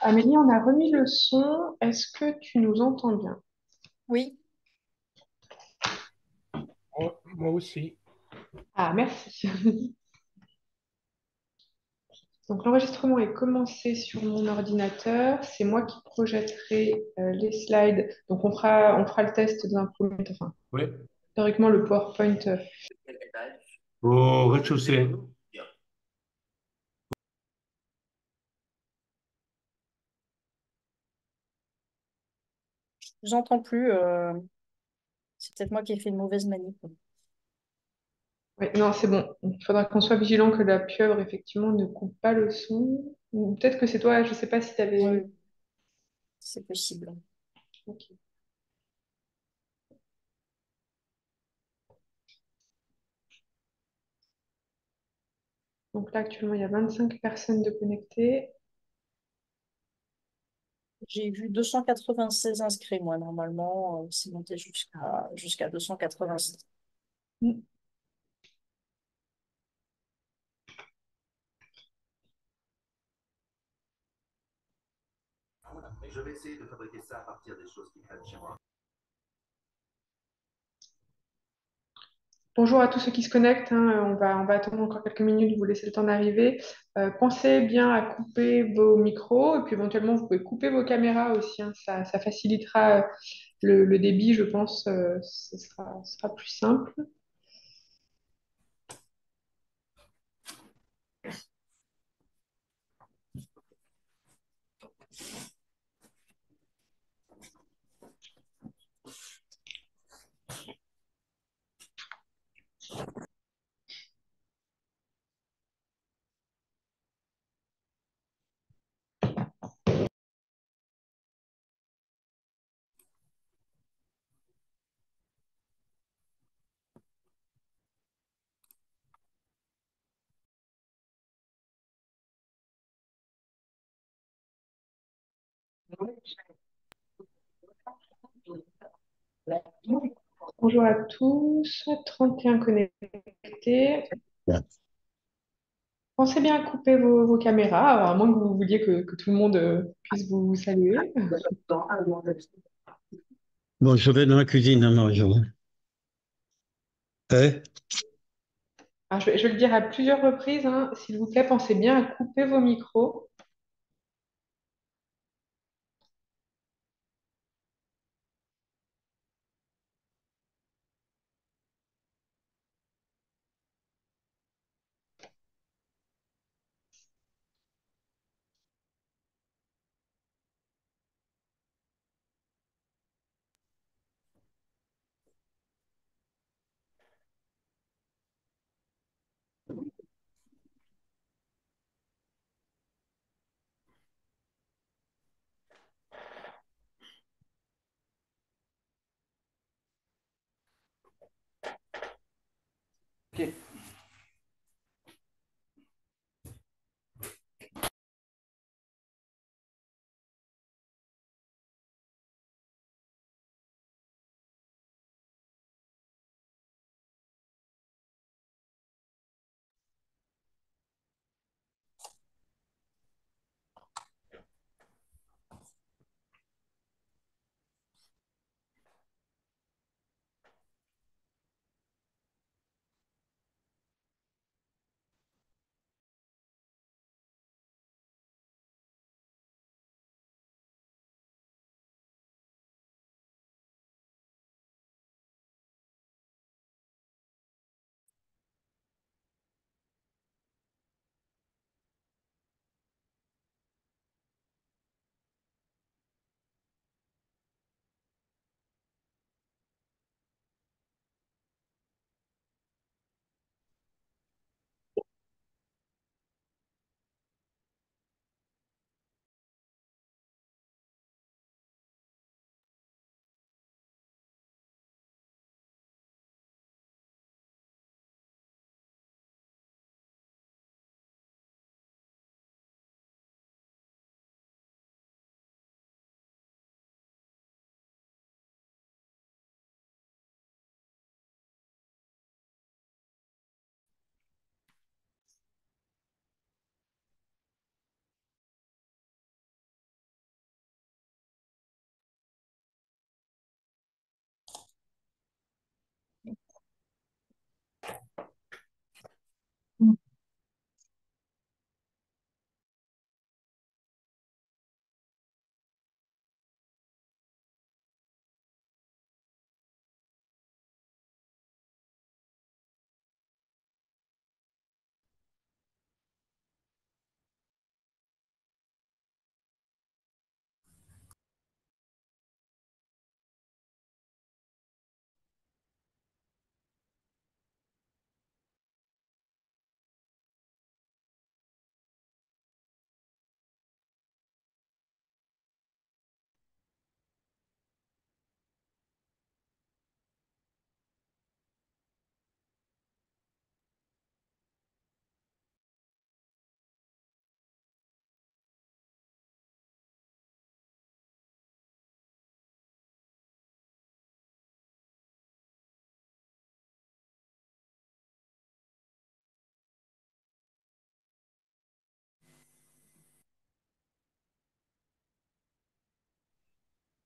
Amélie, on a remis le son. Est-ce que tu nous entends bien? Oui, Moi aussi. Ah, merci. Donc l'enregistrement est commencé sur mon ordinateur. C'est moi qui projetterai les slides. Donc on fera le test d'un premier temps. Enfin, Oui. théoriquement, le PowerPoint. Au rez-de-chaussée. j'entends plus. C'est peut-être moi qui ai fait une mauvaise manip. Ouais, non, c'est bon. Il faudra qu'on soit vigilant que la pieuvre, effectivement, ne coupe pas le son. Ou peut-être que c'est toi, je ne sais pas si tu avais. Oui, c'est possible. Donc là, actuellement, il y a 25 personnes de connectées. J'ai vu 296 inscrits, moi, normalement. C'est monté jusqu'à 286. Je vais essayer de fabriquer ça à partir des choses qui traînent chez moi. Bonjour à tous ceux qui se connectent, hein. On va attendre encore quelques minutes, vous laisser le temps d'arriver. Pensez bien à couper vos micros et puis éventuellement vous pouvez couper vos caméras aussi, hein. Ça facilitera le débit, je pense. Ce sera plus simple. Bonjour à tous, 31 connectés. Pensez bien à couper vos caméras, à moins que vous vouliez que tout le monde puisse vous saluer. Bon, je vais dans la cuisine à Mario. Eh, Alors, je vais le dire à plusieurs reprises, hein. S'il vous plaît, pensez bien à couper vos micros. Ok.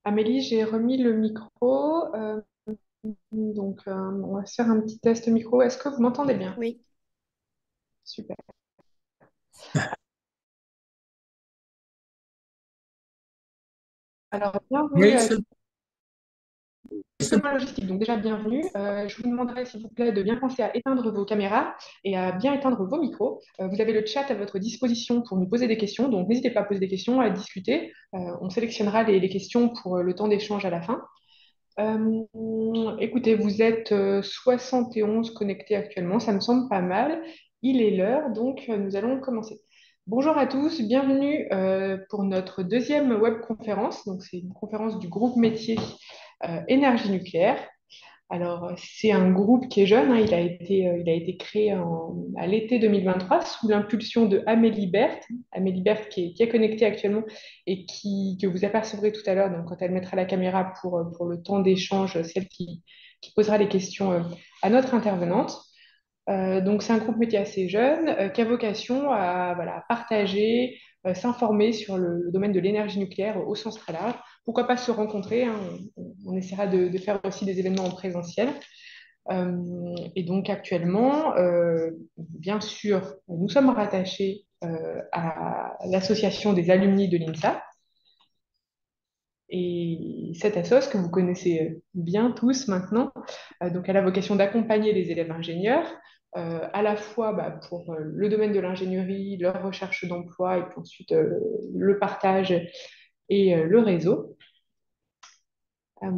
Amélie, j'ai remis le micro. On va se faire un petit test micro. Est-ce que vous m'entendez bien? Oui. Super. Alors, bienvenue Oui, à c'est Système Logistique. Donc, déjà, bienvenue. Je vous demanderai, s'il vous plaît, de bien penser à éteindre vos caméras et à bien éteindre vos micros. Vous avez le chat à votre disposition pour nous poser des questions. Donc, n'hésitez pas à poser des questions, à discuter. On sélectionnera les questions pour le temps d'échange à la fin. Écoutez, vous êtes 71 connectés actuellement, ça me semble pas mal. Il est l'heure, donc nous allons commencer. Bonjour à tous, bienvenue pour notre deuxième webconférence. Donc, c'est une conférence du groupe métier énergie nucléaire. Alors, c'est un groupe qui est jeune, hein, il a été créé à l'été 2023 sous l'impulsion de Amélie Berthe. Amélie Berthe qui est connectée actuellement et que vous apercevrez tout à l'heure donc, quand elle mettra la caméra pour le temps d'échange, celle qui posera les questions à notre intervenante. Donc, c'est un groupe métier assez jeune qui a vocation à, voilà, à partager, s'informer sur le domaine de l'énergie nucléaire au sens très large. Pourquoi pas se rencontrer, hein, on essaiera de faire aussi des événements en présentiel. Et donc, actuellement, bien sûr, nous sommes rattachés à l'association des alumni de l'INSA. Et cette assoce que vous connaissez bien tous maintenant, donc elle a vocation d'accompagner les élèves ingénieurs, à la fois pour le domaine de l'ingénierie, leur recherche d'emploi, et puis ensuite le partage et le réseau. Euh,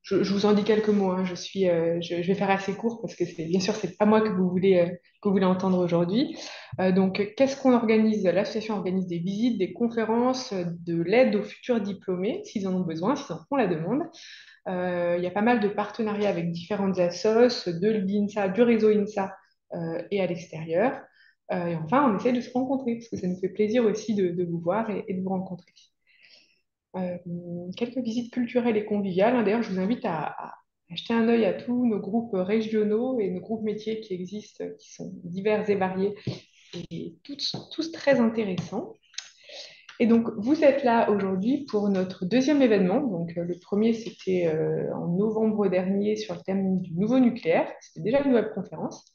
je vous en dis quelques mots, hein. Je vais faire assez court parce que bien sûr, c'est pas moi que vous voulez entendre aujourd'hui. Donc, qu'est-ce qu'on organise? L'association organise des visites, des conférences, de l'aide aux futurs diplômés, s'ils en ont besoin, s'ils en font la demande. Il y a pas mal de partenariats avec différentes assos, de l'INSA, du réseau INSA et à l'extérieur. Et enfin, on essaie de se rencontrer parce que ça nous fait plaisir aussi de vous voir et de vous rencontrer. Euh, Quelques visites culturelles et conviviales, hein. D'ailleurs, je vous invite à jeter un œil à tous nos groupes régionaux et nos groupes métiers qui existent, qui sont divers et variés et tous très intéressants. Et donc, vous êtes là aujourd'hui pour notre deuxième événement. Donc, le premier, c'était en novembre dernier sur le thème du nouveau nucléaire. C'était déjà une webconférence.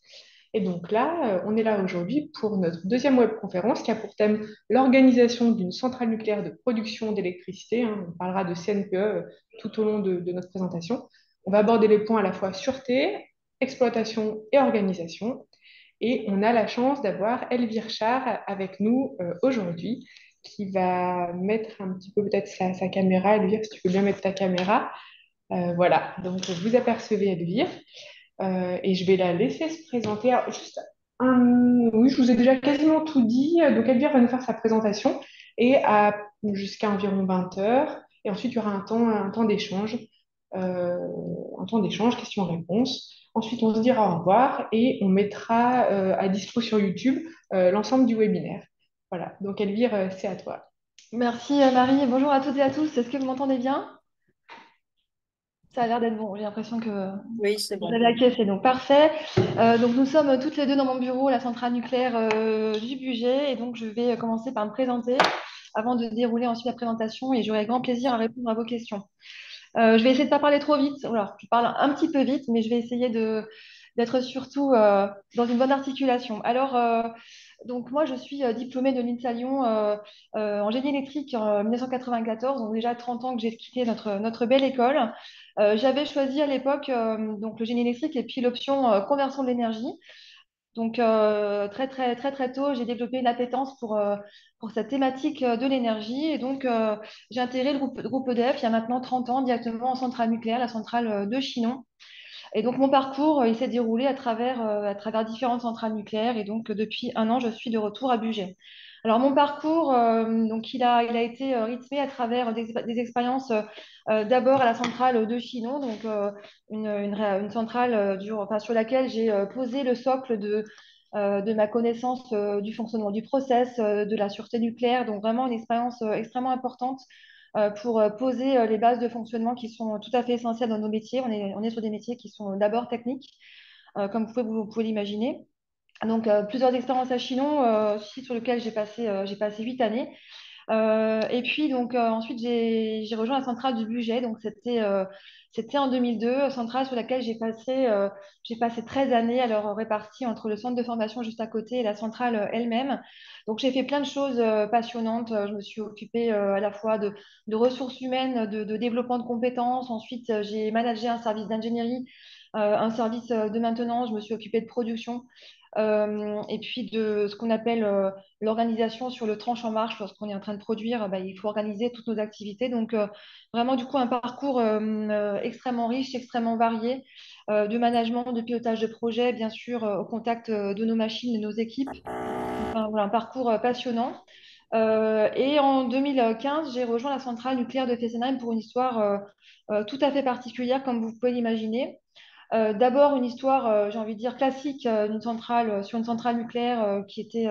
Et donc là, on est là aujourd'hui pour notre deuxième webconférence qui a pour thème l'organisation d'une centrale nucléaire de production d'électricité, hein. On parlera de CNPE tout au long de notre présentation. On va aborder les points à la fois sûreté, exploitation et organisation. Et on a la chance d'avoir Elvire Char avec nous aujourd'hui, qui va mettre un petit peu peut-être sa caméra. Elvire, si tu peux bien mettre ta caméra. Voilà, donc vous apercevez Elvire. Et je vais la laisser se présenter. Alors, oui, je vous ai déjà quasiment tout dit. Donc, Elvire va nous faire sa présentation jusqu'à environ 20 heures. Et ensuite, il y aura un temps d'échange, questions-réponses. Ensuite, on se dira au revoir et on mettra à dispo sur YouTube l'ensemble du webinaire. Voilà, donc Elvire, c'est à toi. Merci Marie, bonjour à toutes et à tous. Est-ce que vous m'entendez bien? Ça a l'air d'être bon, j'ai l'impression que Oui, c'est vous bon. avez acquiescé, donc parfait. Donc nous sommes toutes les deux dans mon bureau, la centrale nucléaire du budget, et donc je vais commencer par me présenter avant de dérouler ensuite la présentation et j'aurai grand plaisir à répondre à vos questions. Je vais essayer de ne pas parler trop vite. Alors, je parle un petit peu vite, mais je vais essayer d'être surtout dans une bonne articulation. Alors, donc moi, je suis diplômée de l'INSA Lyon en génie électrique en 1994, donc déjà 30 ans que j'ai quitté notre belle école. J'avais choisi à l'époque donc le génie électrique et puis l'option conversion de l'énergie. Donc, très, très, très, très tôt, j'ai développé une appétence pour cette thématique de l'énergie. Et donc, j'ai intégré le groupe EDF il y a maintenant 30 ans, directement en centrale nucléaire, la centrale de Chinon. Et donc, mon parcours, il s'est déroulé à travers différentes centrales nucléaires. Et donc, depuis un an, je suis de retour à Bugey. Alors, mon parcours, donc, il a été rythmé à travers des expériences d'abord à la centrale de Chinon, donc une centrale enfin, sur laquelle j'ai posé le socle de ma connaissance du fonctionnement du process, de la sûreté nucléaire. Donc, vraiment une expérience extrêmement importante pour poser les bases de fonctionnement qui sont tout à fait essentielles dans nos métiers. On est sur des métiers qui sont d'abord techniques, comme vous pouvez l'imaginer. Donc, plusieurs expériences à Chinon, site sur lequel j'ai passé 8 années. Et puis, donc, ensuite, j'ai rejoint la centrale du budget. Donc, c'était en 2002, centrale sur laquelle j'ai passé 13 années, alors réparties entre le centre de formation juste à côté et la centrale elle-même. Donc, j'ai fait plein de choses passionnantes. Je me suis occupée à la fois de ressources humaines, de développement de compétences. Ensuite, j'ai managé un service d'ingénierie, un service de maintenance. Je me suis occupée de production. Et puis de ce qu'on appelle l'organisation sur le tranche en marche. Lorsqu'on est en train de produire, bah, il faut organiser toutes nos activités. Donc, vraiment, du coup, un parcours extrêmement riche, extrêmement varié, de management, de pilotage de projet, bien sûr, au contact de nos machines, de nos équipes. Enfin, voilà, un parcours passionnant. Et en 2015, j'ai rejoint la centrale nucléaire de Fessenheim pour une histoire tout à fait particulière, comme vous pouvez l'imaginer. D'abord, une histoire, j'ai envie de dire, classique sur une centrale nucléaire qui était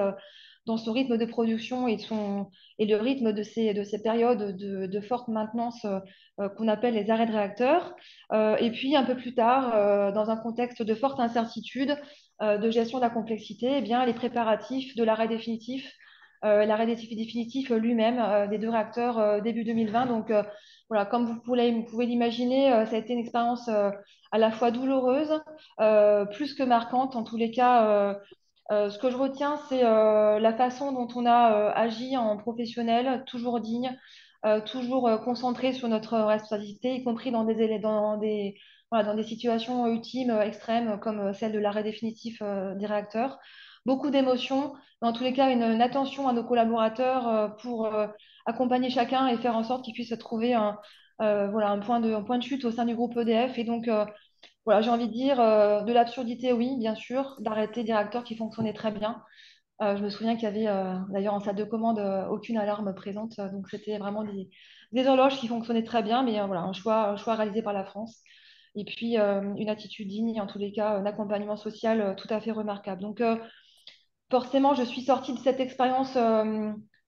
dans son rythme de production et le rythme de ces périodes de forte maintenance qu'on appelle les arrêts de réacteurs. Et puis, un peu plus tard, dans un contexte de forte incertitude, de gestion de la complexité, eh bien, les préparatifs de l'arrêt définitif lui-même des 2 réacteurs début 2020. Donc, voilà, comme vous pouvez l'imaginer, ça a été une expérience à la fois douloureuse, plus que marquante. En tous les cas, ce que je retiens, c'est la façon dont on a agi en professionnel, toujours digne, toujours concentré sur notre responsabilité, y compris voilà, dans des situations ultimes, extrêmes, comme celle de l'arrêt définitif des réacteurs. Beaucoup d'émotions, mais en tous les cas, une attention à nos collaborateurs pour accompagner chacun et faire en sorte qu'ils puissent trouver voilà, un point de chute au sein du groupe EDF. Et donc, voilà, j'ai envie de dire de l'absurdité, oui, bien sûr, d'arrêter des réacteurs qui fonctionnaient très bien. Je me souviens qu'il y avait d'ailleurs en salle de commande aucune alarme présente, donc c'était vraiment des horloges qui fonctionnaient très bien, mais voilà, un choix réalisé par la France. Et puis une attitude digne, en tous les cas, un accompagnement social tout à fait remarquable. Donc forcément, je suis sortie de cette expérience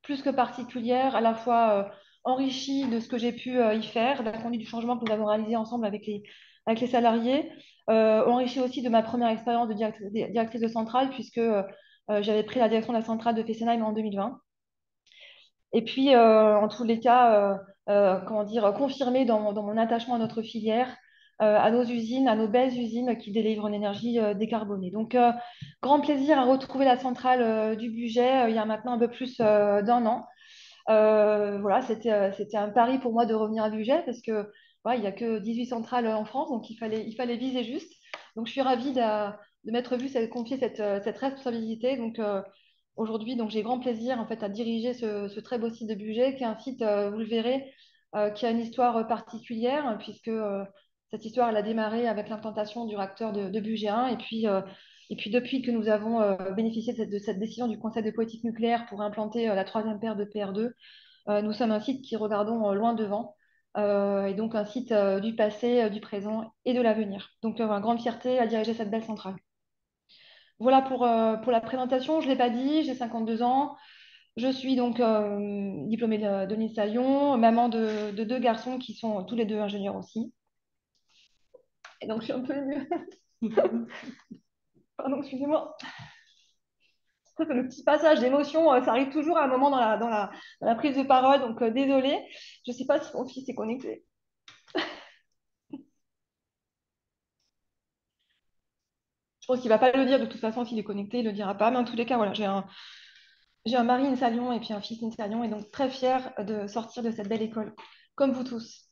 plus que particulière, à la fois enrichie de ce que j'ai pu y faire, de la conduite du changement que nous avons réalisé ensemble avec les salariés, enrichie aussi de ma première expérience de directrice de centrale, puisque j'avais pris la direction de la centrale de Fessenheim en 2020. Et puis, en tous les cas, comment dire, confirmée dans mon attachement à notre filière, à nos usines, à nos belles usines qui délivrent une énergie décarbonée. Donc, grand plaisir à retrouver la centrale du budget il y a maintenant un peu plus d'un an. Voilà, c'était un pari pour moi de revenir à Bugey parce que il n'y a que 18 centrales en France, donc il fallait viser juste. Donc, je suis ravie de m'être vue confier cette responsabilité. Donc, aujourd'hui, donc j'ai grand plaisir en fait à diriger ce très beau site de Bugey, qui est un site, vous le verrez, qui a une histoire particulière, puisque cette histoire elle a démarré avec l'implantation du réacteur de Bugey 1, et puis depuis que nous avons bénéficié de cette décision du Conseil de politique nucléaire pour implanter la troisième paire de PR2, nous sommes un site qui regardons loin devant. Et donc un site du passé, du présent et de l'avenir. Donc, voilà, grande fierté à diriger cette belle centrale. Voilà pour la présentation. Je ne l'ai pas dit, j'ai 52 ans. Je suis donc diplômée de l'INSA Lyon, maman de 2 garçons qui sont tous les 2 ingénieurs aussi. Et donc, je suis un peu émue. Pardon, excusez-moi. Ça, c'est le petit passage d'émotion. Ça arrive toujours à un moment dans la prise de parole. Donc, désolée. Je ne sais pas si mon fils est connecté. Je pense qu'il ne va pas le dire. De toute façon, s'il est connecté, il ne le dira pas. Mais en tous les cas, voilà, j'ai un mari INSA Lyon et puis un fils INSA Lyon, et donc très fière de sortir de cette belle école, comme vous tous.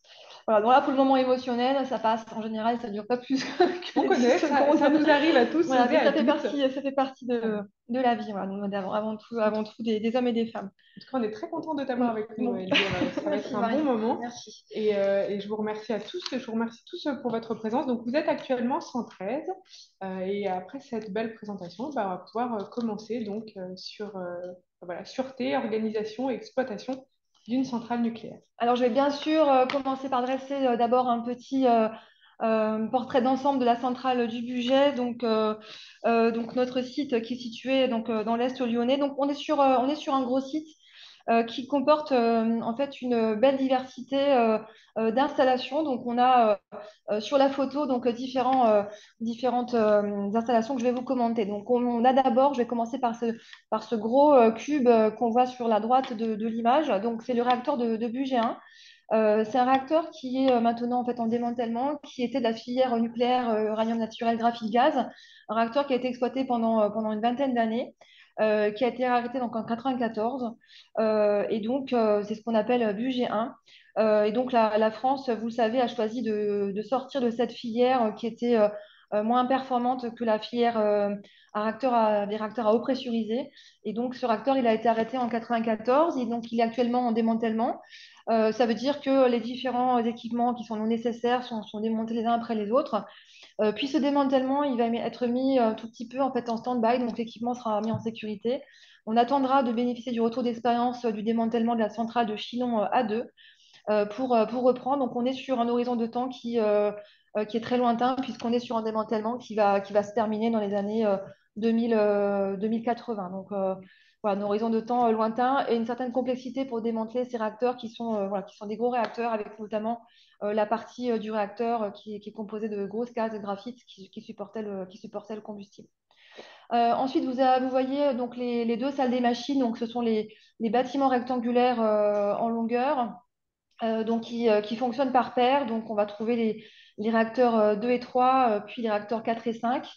Voilà, donc là, pour le moment émotionnel, ça passe. En général, ça ne dure pas plus que On connaît, 10 secondes. ça nous arrive à tous. Voilà, on est mais adultes. ça fait partie de la vie. Voilà, donc, avant tout des hommes et des femmes. En tout cas, on est très content de t'avoir avec nous, Bon. Elvire. Ça va Merci, être un Marie. bon moment. Merci. Et je vous remercie à tous. Je vous remercie tous pour votre présence. Donc, vous êtes actuellement 113. Et après cette belle présentation, bah, on va pouvoir commencer donc, sur voilà, sûreté, organisation et exploitation d'une centrale nucléaire. Alors, je vais bien sûr commencer par dresser d'abord un petit portrait d'ensemble de la centrale du budget. Donc notre site qui est situé donc, dans l'Est lyonnais. Donc, on est sur un gros site qui comporte en fait une belle diversité d'installations. Donc, on a sur la photo donc différentes installations que je vais vous commenter. Donc, on a d'abord, je vais commencer par ce gros cube qu'on voit sur la droite de l'image. Donc, c'est le réacteur de Bugey 1. C'est un réacteur qui est maintenant en fait en démantèlement, qui était de la filière nucléaire uranium naturel graphite gaz, un réacteur qui a été exploité pendant une vingtaine d'années, qui a été arrêté donc en 94, et donc c'est ce qu'on appelle Bugey 1. Et donc la France, vous le savez, a choisi de sortir de cette filière qui était moins performante que la filière des réacteurs à eau pressurisée. Et donc ce réacteur, il a été arrêté en 94 et donc il est actuellement en démantèlement. Ça veut dire que les différents équipements qui sont non nécessaires sont démontés les uns après les autres. Puis ce démantèlement, il va être mis un tout petit peu en fait en stand-by, donc l'équipement sera mis en sécurité. On attendra de bénéficier du retour d'expérience du démantèlement de la centrale de Chinon A2 pour reprendre. Donc on est sur un horizon de temps qui est très lointain, puisqu'on est sur un démantèlement qui va se terminer dans les années 2080. Donc voilà, un horizon de temps lointain et une certaine complexité pour démanteler ces réacteurs voilà, qui sont des gros réacteurs, avec notamment la partie du réacteur qui est composée de grosses cases de graphite qui supportaient le combustible. Ensuite, vous voyez donc les deux salles des machines. Donc, ce sont les bâtiments rectangulaires en longueur, donc qui fonctionnent par paire. Donc, on va trouver les réacteurs 2 et 3, puis les réacteurs 4 et 5,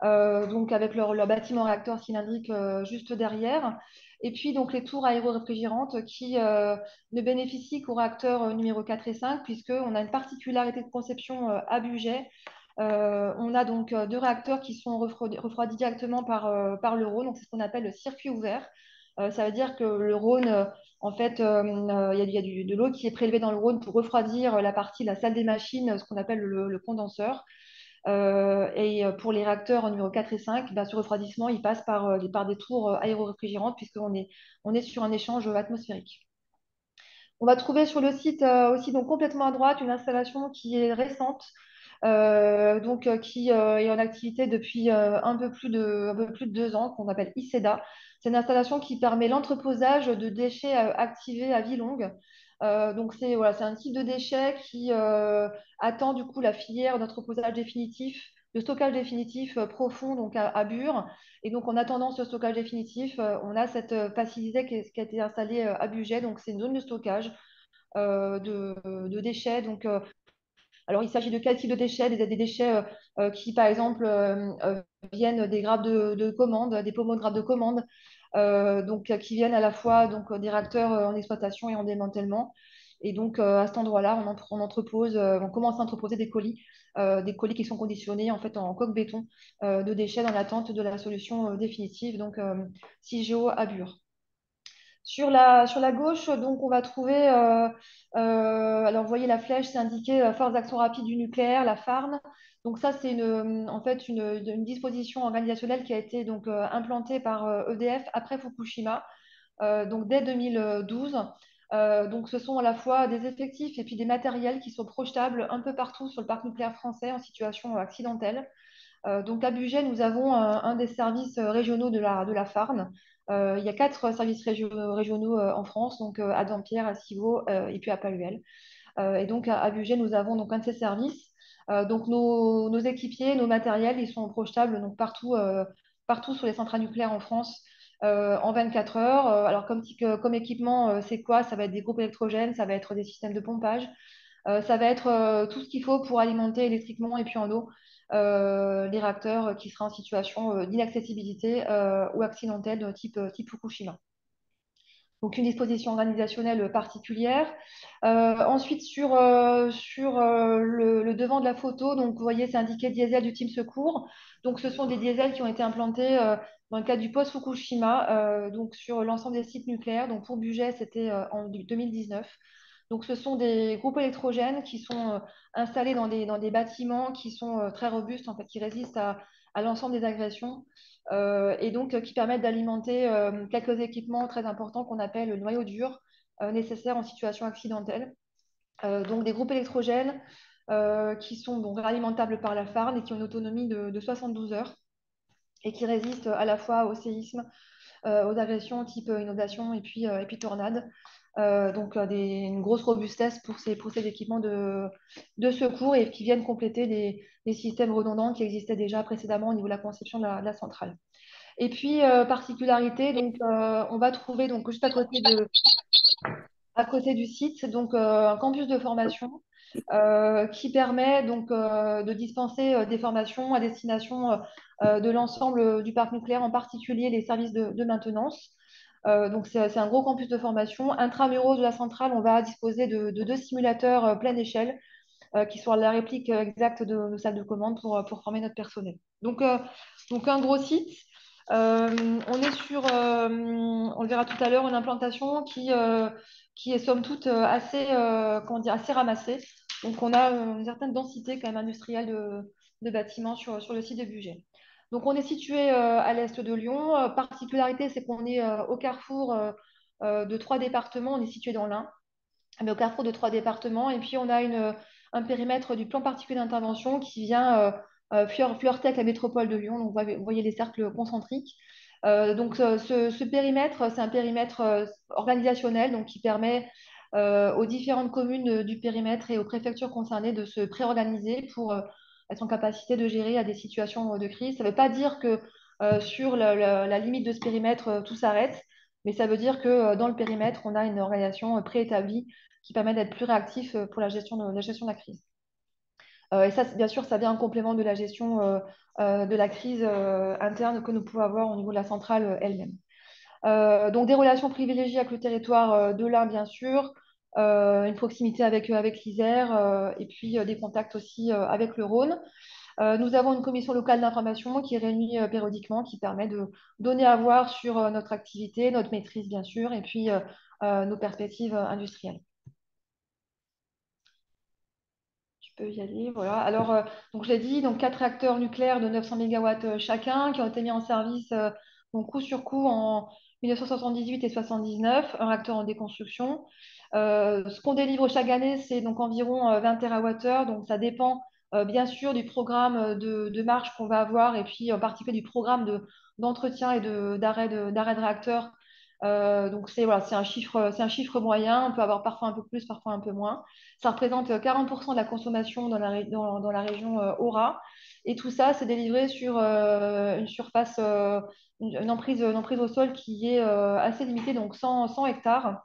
donc avec leur bâtiment réacteur cylindrique juste derrière. Et puis, donc, les tours aéro-réfrigérantes qui ne bénéficient qu'au réacteur numéro 4 et 5, puisqu'on a une particularité de conception à Bugey. On a donc deux réacteurs qui sont refroidis directement par le Rhône. Donc, c'est ce qu'on appelle le circuit ouvert. Ça veut dire que le Rhône, en fait, il y a de l'eau qui est prélevée dans le Rhône pour refroidir la partie de la salle des machines, ce qu'on appelle le condenseur. Et pour les réacteurs numéro 4 et 5, ben, ce refroidissement, il passe par des tours aéro-réfrigérantes, puisqu'on est sur un échange atmosphérique. On va trouver sur le site aussi, donc complètement à droite, une installation qui est récente, qui est en activité depuis un peu plus de 2 ans, qu'on appelle ICEDA. C'est une installation qui permet l'entreposage de déchets activés à vie longue. Donc c'est voilà, c'est un type de déchet qui attend du coup la filière d'entreposage définitif, de stockage définitif profond, donc à Bure. Et donc en attendant ce stockage définitif, on a cette facilité qui a été installée à Bugey. Donc c'est une zone de stockage de déchets. Donc alors, il s'agit de quel type de déchets? Des déchets qui, par exemple, viennent des grappes de commande, des pommeaux de grappes de commande, donc qui viennent à la fois donc, des réacteurs en exploitation et en démantèlement. Et donc, à cet endroit-là, on commence à entreposer des colis qui sont conditionnés en fait en coque béton de déchets dans l'attente de la solution définitive, donc CIGEO à Bure. Sur la gauche, donc, on va trouver, alors vous voyez la flèche, c'est indiqué Force d'action rapide du nucléaire, la FARN. Donc ça, c'est en fait une disposition organisationnelle qui a été donc, implantée par EDF après Fukushima, donc dès 2012. Donc ce sont à la fois des effectifs et puis des matériels qui sont projetables un peu partout sur le parc nucléaire français en situation accidentelle. Donc à Bugey, nous avons un des services régionaux de la FARN. Il y a 4 services régionaux en France, donc à Dampierre, à Civaux et puis à Palluel. Et donc à Bugey, nous avons donc un de ces services. Donc nos équipiers, nos matériels, ils sont projetables donc partout sur les centrales nucléaires en France en 24 heures. Alors comme équipement, c'est quoi? Ça va être des groupes électrogènes, ça va être des systèmes de pompage, ça va être tout ce qu'il faut pour alimenter électriquement et puis en eau les réacteurs qui seraient en situation d'inaccessibilité ou accidentelle type Fukushima. Donc une disposition organisationnelle particulière. Ensuite, sur le devant de la photo, donc, vous voyez, c'est indiqué diesel du team secours. Donc ce sont des diesels qui ont été implantés dans le cadre du post-Fukushima, donc sur l'ensemble des sites nucléaires. Donc pour Bugey, c'était en 2019. Donc, ce sont des groupes électrogènes qui sont installés dans des bâtiments qui sont très robustes, en fait, qui résistent à l'ensemble des agressions et donc qui permettent d'alimenter quelques équipements très importants qu'on appelle le noyau dur nécessaire en situation accidentelle. Donc, des groupes électrogènes qui sont donc alimentables par la FARN et qui ont une autonomie de 72 heures et qui résistent à la fois au séisme, aux agressions type inondation et puis tornade. Donc une grosse robustesse pour ces équipements de secours et qui viennent compléter les systèmes redondants qui existaient déjà précédemment au niveau de la conception de la centrale. Et puis, particularité, donc, on va trouver donc, juste à côté du site donc, un campus de formation qui permet donc, de dispenser des formations à destination de l'ensemble du parc nucléaire, en particulier les services de maintenance. Donc, c'est un gros campus de formation. Intramuros de la centrale, on va disposer de deux simulateurs pleine échelle qui sont la réplique exacte de nos salles de commande pour former notre personnel. Donc un gros site. On est sur, on le verra tout à l'heure, une implantation qui est somme toute comment dire, assez ramassée. Donc on a une certaine densité quand même industrielle de bâtiments sur le site de Bugey. Donc on est situé à l'est de Lyon. Particularité, c'est qu'on est au carrefour de 3 départements. On est situé dans l'Ain, mais au carrefour de 3 départements. Et puis on a un périmètre du plan particulier d'intervention qui vient flirter avec la métropole de Lyon. Donc vous voyez les cercles concentriques. Donc ce périmètre, c'est un périmètre organisationnel donc, qui permet aux différentes communes du périmètre et aux préfectures concernées de se préorganiser pour être en capacité de gérer à des situations de crise. Ça ne veut pas dire que sur la limite de ce périmètre, tout s'arrête, mais ça veut dire que dans le périmètre, on a une organisation préétablie qui permet d'être plus réactif pour la gestion de la crise. Et ça, bien sûr, ça vient en complément de la gestion de la crise interne que nous pouvons avoir au niveau de la centrale elle-même. Donc, des relations privilégiées avec le territoire de l'Ain, bien sûr, une proximité avec l'Isère et puis des contacts aussi avec le Rhône. Nous avons une commission locale d'information qui est réunie périodiquement, qui permet de donner à voir sur notre activité, notre maîtrise, bien sûr, et puis nos perspectives industrielles. Tu peux y aller, voilà. Alors, donc je l'ai dit, donc 4 réacteurs nucléaires de 900 MW chacun qui ont été mis en service donc coup sur coup en 1978 et 79, un réacteur en déconstruction. Ce qu'on délivre chaque année, c'est donc environ 20 TWh, donc ça dépend bien sûr du programme de marche qu'on va avoir et puis en particulier du programme d'entretien et d'arrêt de réacteur. Donc voilà, c'est un chiffre moyen, on peut avoir parfois un peu plus, parfois un peu moins. Ça représente 40% de la consommation dans la région Aura. Et tout ça, c'est délivré sur une surface, une emprise au sol qui est assez limitée, donc 100 hectares.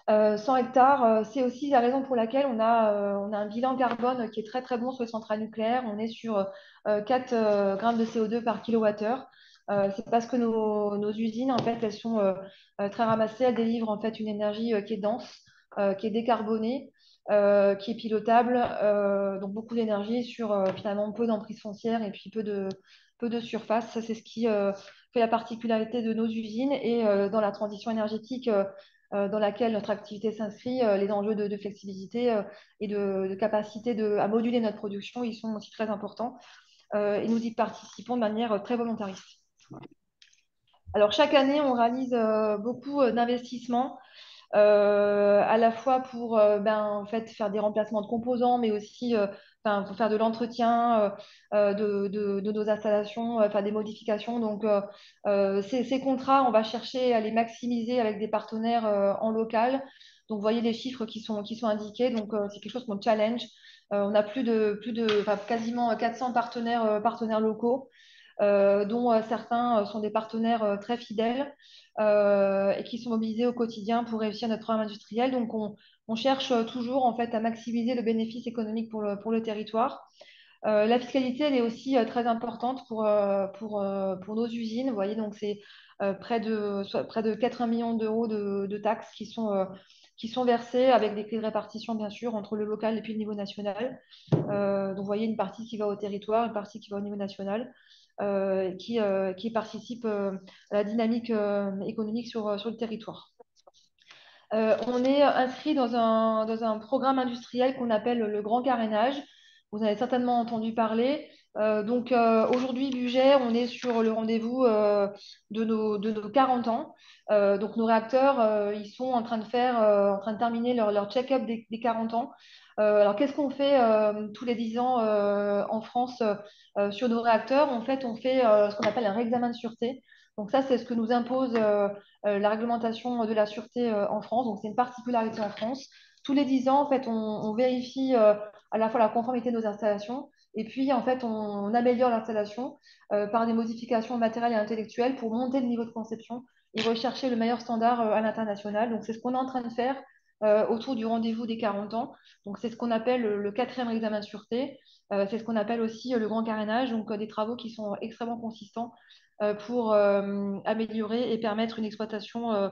100 hectares, c'est aussi la raison pour laquelle on a un bilan carbone qui est très très bon sur les centrales nucléaires. On est sur 4 grammes de CO2 par kilowattheure. C'est parce que nos usines, en fait, elles sont très ramassées. Elles délivrent en fait une énergie qui est dense, qui est décarbonée, qui est pilotable. Donc beaucoup d'énergie sur finalement peu d'emprise foncière et puis peu de surface. Ça, c'est ce qui fait la particularité de nos usines. Et dans la transition énergétique dans laquelle notre activité s'inscrit, les enjeux de flexibilité et de capacité à moduler notre production, ils sont aussi très importants. Et nous y participons de manière très volontariste. Alors, chaque année, on réalise beaucoup d'investissements, à la fois pour en fait, faire des remplacements de composants, mais aussi pour faire de l'entretien de nos installations, faire des modifications. Donc, ces contrats, on va chercher à les maximiser avec des partenaires en local. Donc, vous voyez les chiffres qui sont indiqués. Donc, c'est quelque chose qu'on challenge. On a quasiment 400 partenaires locaux dont certains sont des partenaires très fidèles et qui sont mobilisés au quotidien pour réussir notre programme industriel. Donc, on cherche toujours en fait, à maximiser le bénéfice économique pour le territoire. La fiscalité, elle est aussi très importante pour nos usines. Vous voyez, donc c'est près de 80 millions d'euros de taxes qui sont versées avec des clés de répartition, bien sûr, entre le local et puis le niveau national. Donc, vous voyez une partie qui va au territoire, une partie qui va au niveau national. Qui participe à la dynamique économique sur le territoire. On est inscrit dans un programme industriel qu'on appelle le grand carénage. Vous en avez certainement entendu parler. Donc aujourd'hui, Bugey, on est sur le rendez-vous de nos 40 ans. Donc nos réacteurs, ils sont en train de terminer leur check-up des 40 ans. Alors qu'est-ce qu'on fait tous les 10 ans en France sur nos réacteurs? En fait, on fait ce qu'on appelle un réexamen de sûreté. Donc ça, c'est ce que nous impose la réglementation de la sûreté en France. Donc c'est une particularité en France. Tous les 10 ans, en fait, on vérifie à la fois la conformité de nos installations et puis, en fait, on améliore l'installation par des modifications matérielles et intellectuelles pour monter le niveau de conception et rechercher le meilleur standard à l'international. Donc, c'est ce qu'on est en train de faire autour du rendez-vous des 40 ans. Donc, c'est ce qu'on appelle le quatrième examen de sûreté. C'est ce qu'on appelle aussi le grand carénage, donc des travaux qui sont extrêmement consistants pour améliorer et permettre une exploitation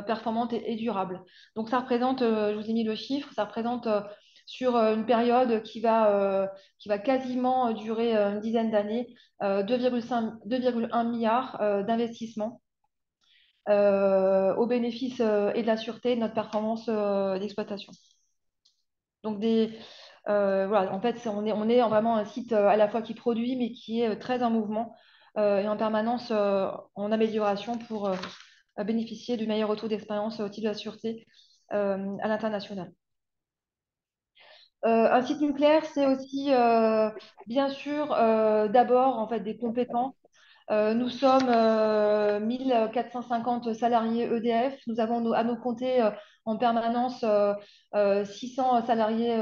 performante et durable. Donc, ça représente, je vous ai mis le chiffre, ça représente sur une période qui va quasiment durer une dizaine d'années, 2,1 milliards d'investissements au bénéfice et de la sûreté de notre performance d'exploitation. Donc, voilà, en fait, on est vraiment un site à la fois qui produit, mais qui est très en mouvement et en permanence en amélioration pour bénéficier du meilleur retour d'expérience au titre de la sûreté à l'international. Un site nucléaire, c'est aussi bien sûr d'abord en fait des compétences. Nous sommes 1450 salariés EDF. Nous avons à nos côtés en permanence 600 salariés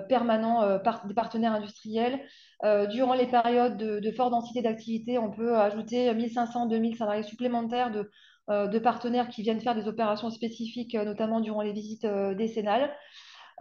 permanents des partenaires industriels. Durant les périodes de forte densité d'activité, on peut ajouter 1500, 2000 salariés supplémentaires de partenaires qui viennent faire des opérations spécifiques, notamment durant les visites décennales.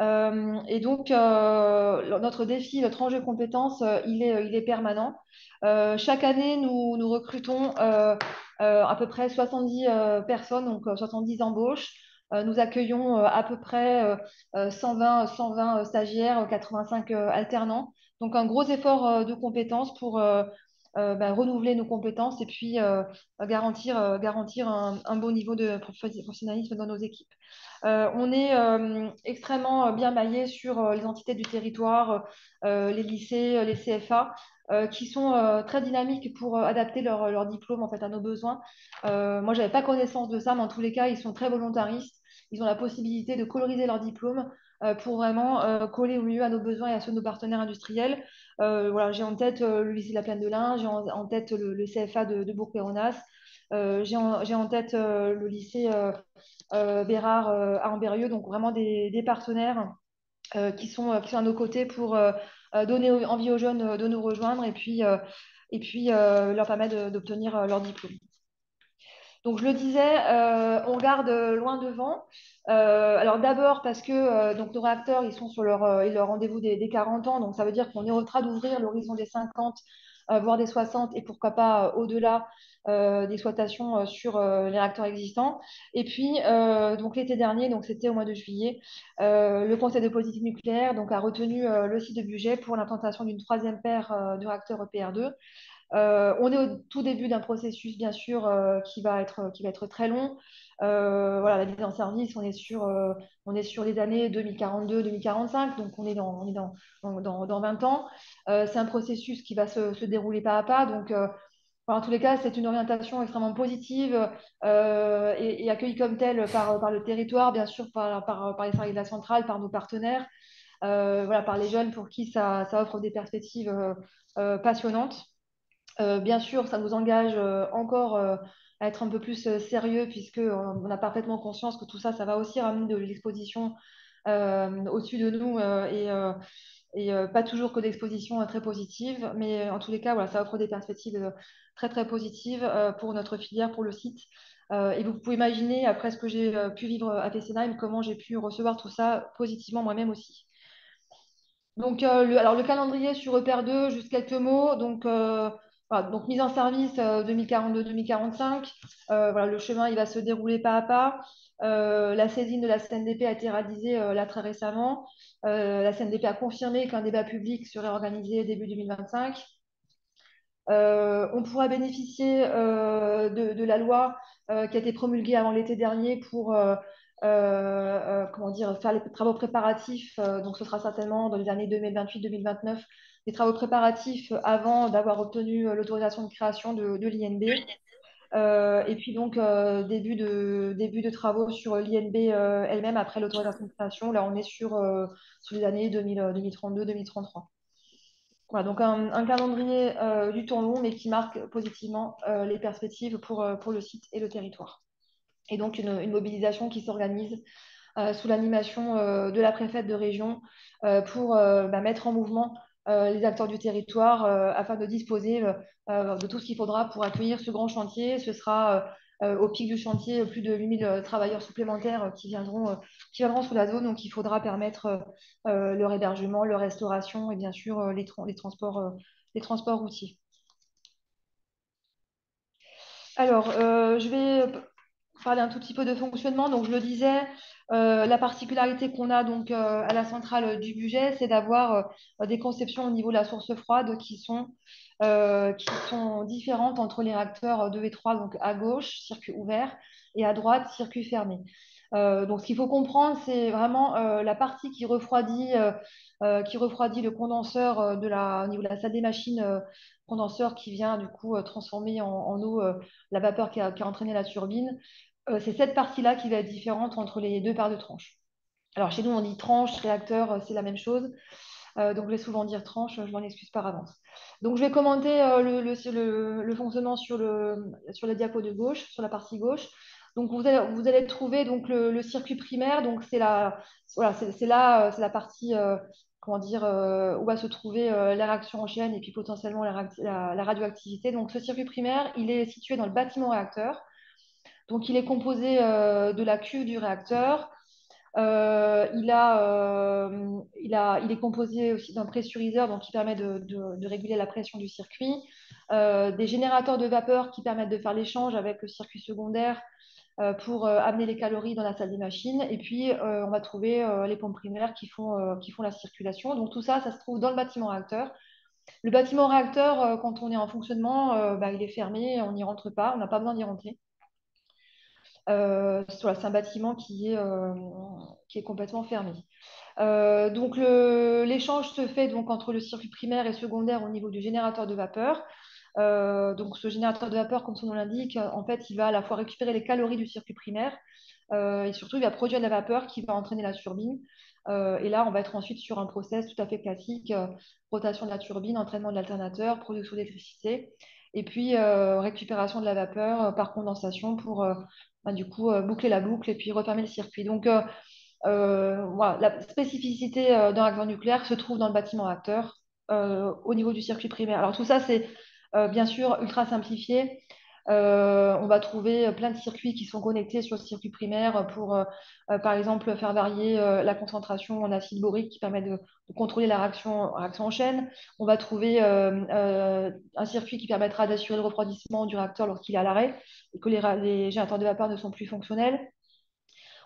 Et donc, notre défi, notre enjeu de compétences, il est permanent. Chaque année, nous recrutons à peu près 70 personnes, donc 70 embauches. Nous accueillons à peu près 120 stagiaires, 85 alternants. Donc, un gros effort de compétences pour renouveler nos compétences et puis garantir un beau niveau de professionnalisme dans nos équipes. On est extrêmement bien maillé sur les entités du territoire, les lycées, les CFA, qui sont très dynamiques pour adapter leur diplôme en fait, à nos besoins. Moi, je n'avais pas connaissance de ça, mais en tous les cas, ils sont très volontaristes. Ils ont la possibilité de coloriser leur diplôme pour vraiment coller au mieux à nos besoins et à ceux de nos partenaires industriels. Voilà, j'ai en tête le lycée de la Plaine de l'Ain, j'ai en tête le CFA de Bourg-Péronas, j'ai en tête le lycée Bérard à Ambérieu, donc vraiment des partenaires qui sont à nos côtés pour donner envie aux jeunes de nous rejoindre et puis leur permettre d'obtenir leur diplôme. Donc, je le disais, on regarde loin devant. Alors, d'abord parce que donc, nos réacteurs, ils sont sur leur rendez-vous des 40 ans. Donc, ça veut dire qu'on est en train d'ouvrir l'horizon des 50, voire des 60, et pourquoi pas au-delà d'exploitation sur les réacteurs existants. Et puis, donc, l'été dernier, donc c'était au mois de juillet, le Conseil de politique nucléaire donc, a retenu le site de budget pour l'implantation d'une troisième paire de réacteurs EPR2. On est au tout début d'un processus, bien sûr, qui va être très long. Voilà, la mise en service, on est sur les années 2042-2045, donc on est dans 20 ans. C'est un processus qui va se dérouler pas à pas. Donc, en tous les cas, c'est une orientation extrêmement positive et accueillie comme telle par le territoire, bien sûr, par les salariés de la centrale, par nos partenaires, voilà, par les jeunes pour qui ça offre des perspectives passionnantes. Bien sûr, ça nous engage encore à être un peu plus sérieux puisque on a parfaitement conscience que tout ça, ça va aussi ramener de l'exposition au-dessus de nous et pas toujours que d'expositions très positives. Mais en tous les cas, voilà, ça offre des perspectives très, très positives pour notre filière, pour le site. Et vous pouvez imaginer, après ce que j'ai pu vivre à Fessenheim, comment j'ai pu recevoir tout ça positivement moi-même aussi. Donc, alors le calendrier sur EPR2, juste quelques mots. Donc, voilà, donc mise en service 2042-2045. Voilà, le chemin, il va se dérouler pas à pas. La saisine de la CNDP a été réalisée là très récemment. La CNDP a confirmé qu'un débat public serait organisé début 2025. On pourra bénéficier de la loi qui a été promulguée avant l'été dernier pour comment dire, faire les travaux préparatifs. Donc, ce sera certainement dans les années 2028-2029, des travaux préparatifs avant d'avoir obtenu l'autorisation de création de l'INB. Et puis donc, début de travaux sur l'INB elle-même après l'autorisation de création. Là, on est sur les années 2032-2033. Voilà, donc un calendrier du temps long, mais qui marque positivement les perspectives pour le site et le territoire. Et donc une mobilisation qui s'organise sous l'animation de la préfète de région pour mettre en mouvement les acteurs du territoire afin de disposer de tout ce qu'il faudra pour accueillir ce grand chantier. Ce sera au pic du chantier plus de 8000 travailleurs supplémentaires qui viendront sous la zone. Donc il faudra permettre leur hébergement, leur restauration et bien sûr les transports routiers. Alors, je vais parler un tout petit peu de fonctionnement. Donc, je le disais, la particularité qu'on a donc à la centrale du budget, c'est d'avoir des conceptions au niveau de la source froide qui sont différentes entre les réacteurs 2 et 3, donc à gauche, circuit ouvert, et à droite, circuit fermé. Donc, ce qu'il faut comprendre, c'est vraiment la partie qui refroidit le condenseur au niveau de la salle des machines, condenseur qui vient du coup transformer en eau la vapeur qui a entraîné la turbine. C'est cette partie-là qui va être différente entre les deux paires de tranches. Alors, chez nous, on dit tranche, réacteur, c'est la même chose. Donc, je vais souvent dire tranche, je m'en excuse par avance. Donc, je vais commenter le fonctionnement sur la diapo de gauche, sur la partie gauche. Donc, vous allez trouver donc, le circuit primaire. Donc, voilà, c'est là, c'est la partie comment dire, où va se trouver la réaction en chaîne et puis potentiellement la radioactivité. Donc, ce circuit primaire, il est situé dans le bâtiment réacteur. Donc, il est composé de la cuve du réacteur. Il est composé aussi d'un pressuriseur donc, qui permet de réguler la pression du circuit, des générateurs de vapeur qui permettent de faire l'échange avec le circuit secondaire pour amener les calories dans la salle des machines. Et puis, on va trouver les pompes primaires qui font la circulation. Donc, tout ça, ça se trouve dans le bâtiment réacteur. Le bâtiment réacteur, quand on est en fonctionnement, il est fermé, on n'y rentre pas, on n'a pas besoin d'y rentrer. Voilà, c'est un bâtiment qui est complètement fermé. Donc l'échange se fait donc entre le circuit primaire et secondaire au niveau du générateur de vapeur. Donc ce générateur de vapeur, comme son nom l'indique, en fait, il va à la fois récupérer les calories du circuit primaire et surtout il va produire de la vapeur qui va entraîner la turbine. Et là, on va être ensuite sur un process tout à fait classique, rotation de la turbine, entraînement de l'alternateur, production d'électricité, et puis récupération de la vapeur par condensation pour du coup boucler la boucle et puis refermer le circuit. Donc voilà, la spécificité d'un réacteur nucléaire se trouve dans le bâtiment réacteur au niveau du circuit primaire. Alors tout ça, c'est bien sûr ultra simplifié. On va trouver plein de circuits qui sont connectés sur le circuit primaire pour, par exemple, faire varier la concentration en acide borique qui permet de contrôler la réaction en chaîne. On va trouver un circuit qui permettra d'assurer le refroidissement du réacteur lorsqu'il est à l'arrêt et que les générateurs de vapeur ne sont plus fonctionnels.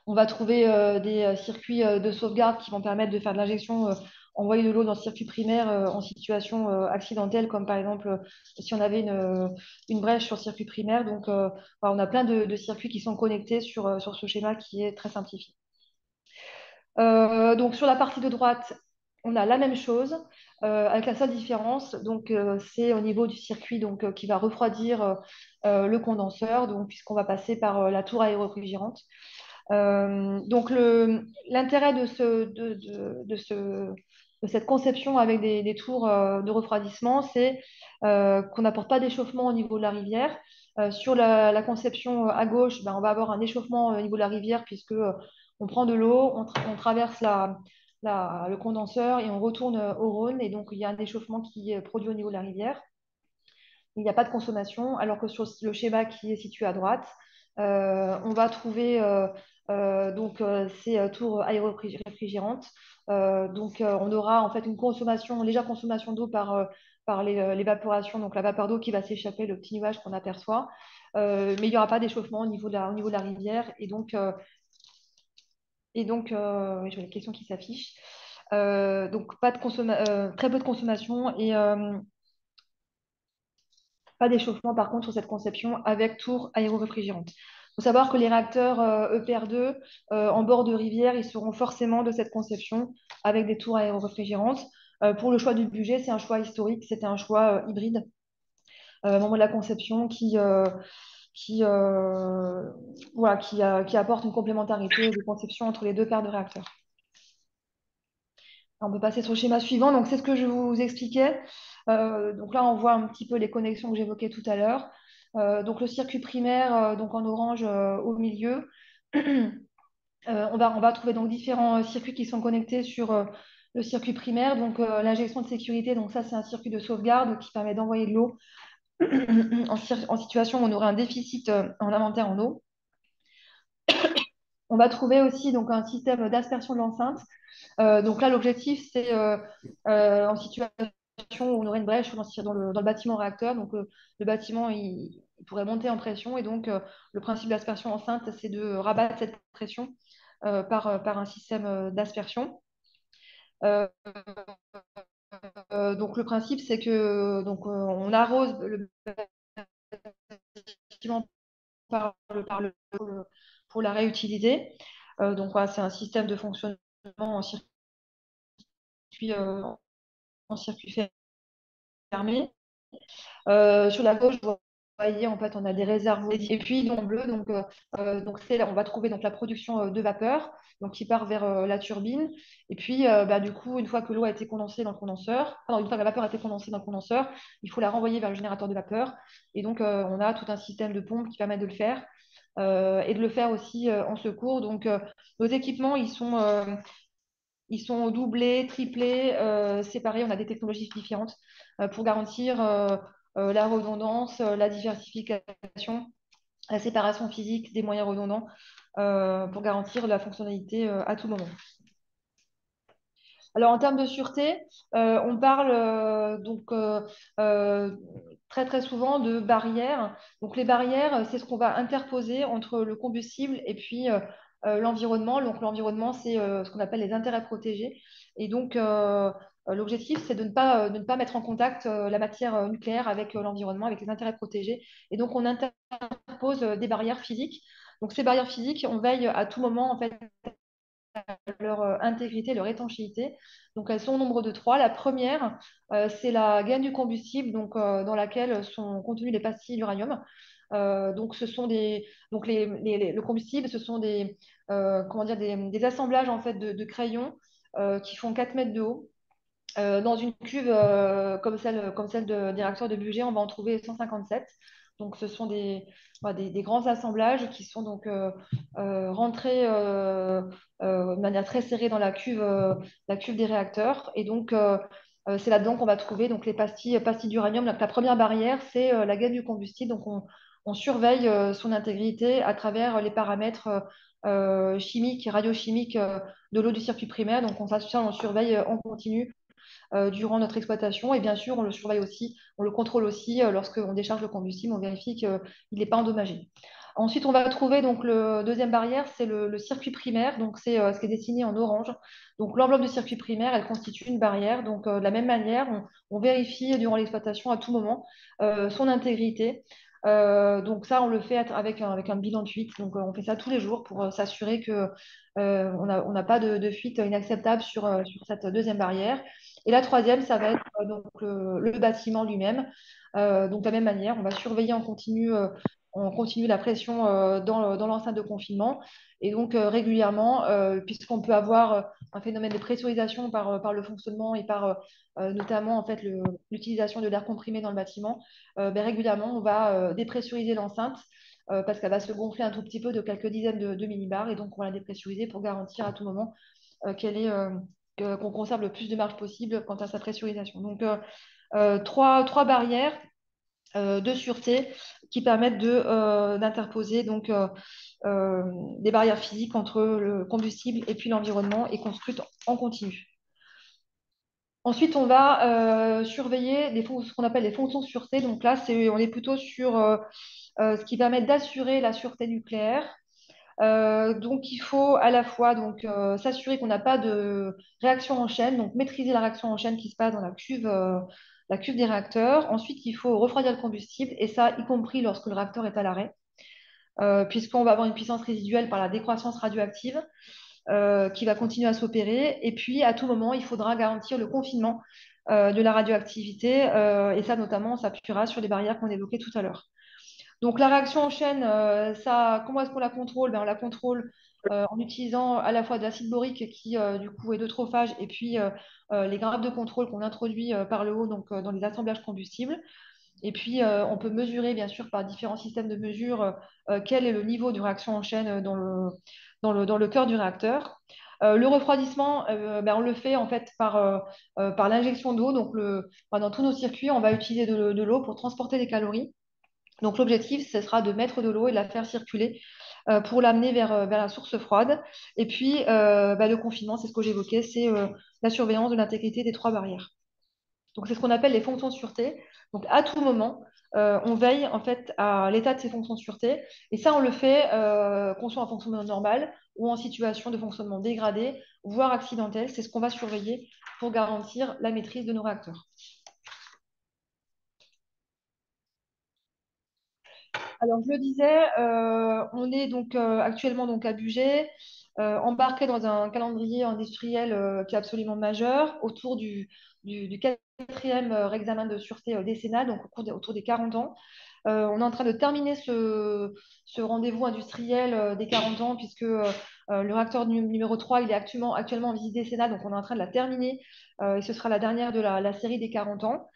On va trouver des circuits de sauvegarde qui vont permettre de faire de l'injection, envoyer de l'eau dans le circuit primaire en situation accidentelle, comme par exemple si on avait une brèche sur le circuit primaire. Donc, voilà, on a plein de circuits qui sont connectés sur ce schéma qui est très simplifié. Donc, sur la partie de droite, on a la même chose, avec la seule différence. Donc, c'est au niveau du circuit donc, qui va refroidir le condenseur, donc, puisqu'on va passer par la tour aérofrigérante. Donc l'intérêt de cette conception avec des tours de refroidissement, c'est qu'on n'apporte pas d'échauffement au niveau de la rivière. Sur la conception à gauche, on va avoir un échauffement au niveau de la rivière puisque on prend de l'eau, on traverse le condenseur et on retourne au Rhône. Et donc il y a un échauffement qui est produit au niveau de la rivière. Il n'y a pas de consommation, alors que sur le schéma qui est situé à droite, on va trouver donc, ces tours aéro-réfrigérantes. Donc, on aura en fait une légère consommation d'eau par l'évaporation, donc la vapeur d'eau qui va s'échapper, le petit nuage qu'on aperçoit. Mais il n'y aura pas d'échauffement au niveau de la rivière. Et donc, j'ai la question qui s'affiche. Donc, très peu de consommation et pas d'échauffement par contre sur cette conception avec tour aéro-réfrigérante. Il faut savoir que les réacteurs EPR2 en bord de rivière, ils seront forcément de cette conception avec des tours aéro-réfrigérantes. Pour le choix du budget, c'est un choix historique, c'était un choix hybride au moment de la conception qui apporte une complémentarité de conception entre les deux paires de réacteurs. On peut passer sur le schéma suivant. Donc, c'est ce que je vous expliquais. Donc là, on voit un petit peu les connexions que j'évoquais tout à l'heure. Donc, le circuit primaire, donc en orange au milieu. On va trouver donc différents circuits qui sont connectés sur le circuit primaire. Donc, l'injection de sécurité, donc ça, c'est un circuit de sauvegarde qui permet d'envoyer de l'eau en situation où on aurait un déficit en inventaire en eau. On va trouver aussi donc, un système d'aspersion de l'enceinte. Donc là, l'objectif, c'est en situation où on aurait une brèche dans le bâtiment réacteur. Donc, le bâtiment, il pourrait monter en pression. Et donc, le principe d'aspersion enceinte, c'est de rabattre cette pression par un système d'aspersion. Donc, le principe, c'est que on arrose le bâtiment pour la réutiliser. Donc, voilà, c'est un système de fonctionnement en circuit, en circuit fermé. Sur la gauche, vous voyez, en fait, on a des réservoirs. Et puis, en bleu, là, on va trouver donc, la production de vapeur donc, qui part vers la turbine. Et puis, du coup, une fois que l'eau a été condensée dans le condenseur, une fois que la vapeur a été condensée dans le condenseur, il faut la renvoyer vers le générateur de vapeur. Et donc, on a tout un système de pompes qui permet de le faire et de le faire aussi en secours. Donc, nos équipements, ils sont doublés, triplés, séparés. On a des technologies différentes pour garantir la redondance, la diversification, la séparation physique des moyens redondants pour garantir la fonctionnalité à tout moment. Alors, en termes de sûreté, on parle très très souvent de barrières. Donc, les barrières, c'est ce qu'on va interposer entre le combustible et puis l'environnement. Donc, l'environnement, c'est ce qu'on appelle les intérêts protégés. Et donc, l'objectif, c'est de ne pas mettre en contact la matière nucléaire avec l'environnement, avec les intérêts protégés. Et donc, on interpose des barrières physiques. Donc, ces barrières physiques, on veille à tout moment, en fait, leur intégrité, leur étanchéité. Donc, elles sont au nombre de trois. La première, c'est la gaine du combustible, dans laquelle sont contenues les pastilles d'uranium. Donc, le combustible, ce sont des assemblages en fait, de crayons qui font 4 mètres de haut. Dans une cuve comme celle des réacteurs de budget, on va en trouver 157. Donc, ce sont des grands assemblages qui sont donc rentrés de manière très serrée dans la cuve des réacteurs. Et donc, c'est là-dedans qu'on va trouver donc, les pastilles d'uranium. Donc, la première barrière, c'est la gaine du combustible. Donc, on surveille son intégrité à travers les paramètres chimiques et radiochimiques de l'eau du circuit primaire. Donc, on surveille en continu durant notre exploitation. Et bien sûr, on le surveille aussi, on le contrôle aussi lorsqu'on décharge le combustible, on vérifie qu'il n'est pas endommagé. Ensuite, on va trouver donc le deuxième barrière, c'est le circuit primaire. Donc, c'est ce qui est dessiné en orange. Donc, l'enveloppe de circuit primaire, elle constitue une barrière. Donc, de la même manière, on vérifie durant l'exploitation à tout moment son intégrité. Donc, ça, on le fait avec un bilan de fuite. Donc, on fait ça tous les jours pour s'assurer que on n'a pas de fuite inacceptable sur cette deuxième barrière. Et la troisième, ça va être le bâtiment lui-même. Donc, de la même manière, on va surveiller en continu la pression dans l'enceinte de confinement. Et donc, régulièrement, puisqu'on peut avoir un phénomène de pressurisation par le fonctionnement et par notamment en fait, l'utilisation de l'air comprimé dans le bâtiment, régulièrement, on va dépressuriser l'enceinte parce qu'elle va se gonfler un tout petit peu de quelques dizaines de millibars. Et donc, on va la dépressuriser pour garantir à tout moment qu'on conserve le plus de marge possible quant à sa pressurisation. Donc, trois barrières de sûreté qui permettent d'interposer des barrières physiques entre le combustible et puis l'environnement et qu'on scrute en continu. Ensuite, on va surveiller ce qu'on appelle les fonctions de sûreté. Donc là, on est plutôt sur ce qui permet d'assurer la sûreté nucléaire. Donc, il faut à la fois s'assurer qu'on n'a pas de réaction en chaîne, donc maîtriser la réaction en chaîne qui se passe dans la cuve des réacteurs. Ensuite, il faut refroidir le combustible, et ça, y compris lorsque le réacteur est à l'arrêt, puisqu'on va avoir une puissance résiduelle par la décroissance radioactive qui va continuer à s'opérer. Et puis, à tout moment, il faudra garantir le confinement de la radioactivité, et ça, notamment, on s'appuiera sur les barrières qu'on évoquait tout à l'heure. Donc, la réaction en chaîne, comment est-ce qu'on la contrôle? On la contrôle en utilisant à la fois de l'acide borique qui du coup est d'eutrophage et puis les grappes de contrôle qu'on introduit par le haut donc dans les assemblages combustibles. Et puis on peut mesurer bien sûr par différents systèmes de mesure quel est le niveau de réaction en chaîne dans le cœur du réacteur. Le refroidissement, ben, on le fait en fait par l'injection d'eau. Donc dans tous nos circuits, on va utiliser de l'eau pour transporter des calories. Donc l'objectif, ce sera de mettre de l'eau et de la faire circuler pour l'amener vers la source froide. Et puis bah, le confinement, c'est ce que j'évoquais, c'est la surveillance de l'intégrité des 3 barrières. Donc c'est ce qu'on appelle les fonctions de sûreté. Donc à tout moment, on veille en fait à l'état de ces fonctions de sûreté. Et ça, on le fait qu'on soit en fonctionnement normal ou en situation de fonctionnement dégradé, voire accidentel. C'est ce qu'on va surveiller pour garantir la maîtrise de nos réacteurs. Alors, je le disais, on est donc actuellement donc à Bugey, embarqué dans un calendrier industriel qui est absolument majeur, autour du 4e examen de sûreté décennale, donc autour des 40 ans. On est en train de terminer ce rendez-vous industriel des 40 ans, puisque le réacteur numéro 3, il est actuellement en visite décennale, donc on est en train de la terminer, et ce sera la dernière de la série des 40 ans.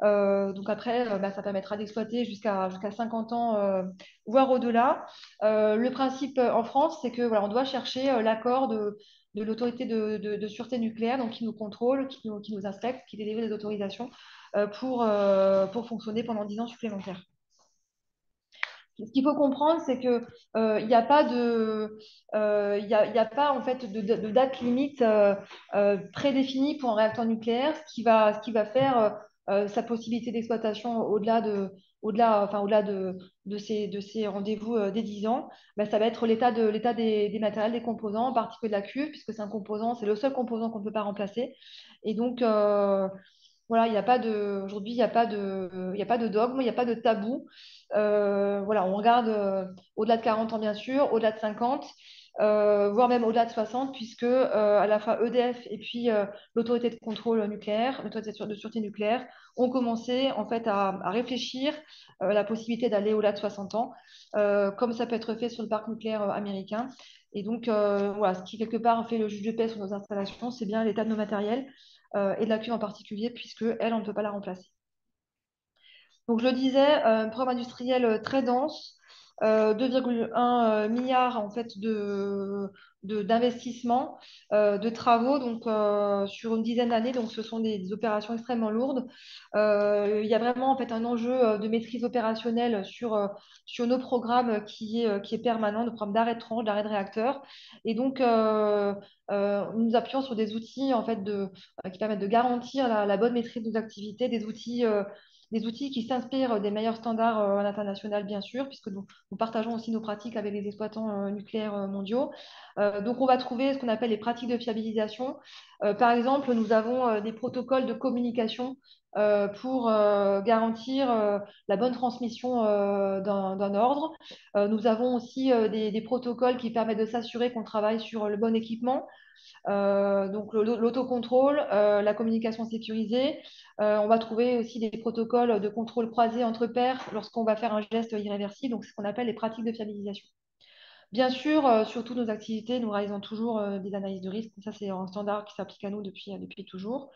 Donc après, bah, ça permettra d'exploiter jusqu'à 50 ans, voire au-delà. Le principe en France, c'est que voilà, on doit chercher l'accord de l'autorité de sûreté nucléaire, donc qui nous contrôle, qui nous inspecte, qui délivre des autorisations pour fonctionner pendant 10 ans supplémentaires. Ce qu'il faut comprendre, c'est que il n'y a pas y a pas en fait de date limite prédéfinie pour un réacteur nucléaire, ce qui va faire sa possibilité d'exploitation au-delà de ces rendez-vous des 10 ans. Ben, ça va être l'état des matériels, des composants, en particulier de la cuve, puisque c'est le seul composant qu'on ne peut pas remplacer. Et donc voilà, aujourd'hui, il y a pas de dogme, il n'y a pas de tabou. Voilà, on regarde au-delà de 40 ans, bien sûr, au-delà de 50, voire même au-delà de 60, puisque à la fois EDF et puis l'autorité de contrôle nucléaire, l'autorité de sûreté nucléaire, ont commencé en fait à réfléchir à la possibilité d'aller au-delà de 60 ans, comme ça peut être fait sur le parc nucléaire américain. Et donc, voilà, ce qui quelque part fait le juge de paix sur nos installations, c'est bien l'état de nos matériels et de la cuve en particulier, puisque elle, on ne peut pas la remplacer. Donc, je le disais, un programme industriel très dense, 2,1 milliards en fait d'investissements, de travaux donc, sur une dizaine d'années. Donc, ce sont des opérations extrêmement lourdes. Il y a vraiment en fait, un enjeu de maîtrise opérationnelle sur nos programmes qui est permanent, nos programmes d'arrêt de tranche, d'arrêt de réacteur. Et donc, nous nous appuyons sur des outils en fait, qui permettent de garantir la bonne maîtrise de nos activités, des outils qui s'inspirent des meilleurs standards à l'international, bien sûr, puisque nous partageons aussi nos pratiques avec les exploitants nucléaires mondiaux. Donc, on va trouver ce qu'on appelle les pratiques de fiabilisation. Par exemple, nous avons des protocoles de communication pour garantir la bonne transmission d'un ordre. Nous avons aussi des protocoles qui permettent de s'assurer qu'on travaille sur le bon équipement. Donc l'autocontrôle, la communication sécurisée. On va trouver aussi des protocoles de contrôle croisé entre pairs lorsqu'on va faire un geste irréversible, donc ce qu'on appelle les pratiques de fiabilisation. Bien sûr, sur toutes nos activités, nous réalisons toujours des analyses de risque. Ça, c'est un standard qui s'applique à nous depuis toujours.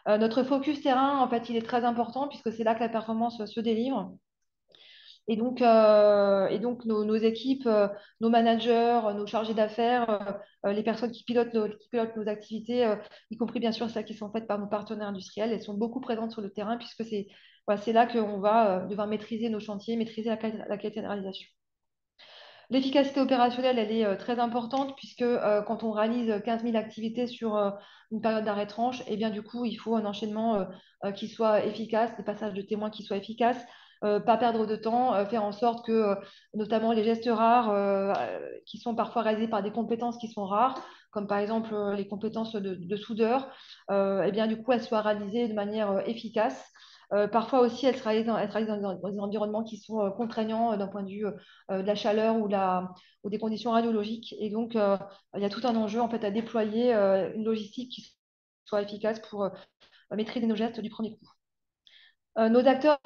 Notre focus terrain, en fait, il est très important puisque c'est là que la performance se délivre. Et donc nos équipes, nos managers, nos chargés d'affaires, les personnes qui pilotent nos activités, y compris bien sûr celles qui sont faites par nos partenaires industriels, elles sont beaucoup présentes sur le terrain puisque c'est là qu'on va devoir maîtriser nos chantiers, maîtriser la qualité de réalisation. L'efficacité opérationnelle, elle est très importante puisque quand on réalise 15 000 activités sur une période d'arrêt tranche, et bien du coup, il faut un enchaînement qui soit efficace, des passages de témoins qui soient efficaces, pas perdre de temps, faire en sorte que notamment les gestes rares qui sont parfois réalisés par des compétences qui sont rares, comme par exemple les compétences de soudeur, et bien du coup, elles soient réalisées de manière efficace. Parfois aussi, elles se réalisent dans des environnements qui sont contraignants d'un point de vue de la chaleur ou des conditions radiologiques. Et donc, il y a tout un enjeu en fait, à déployer une logistique qui soit efficace pour maîtriser nos gestes du premier coup. Nos acteurs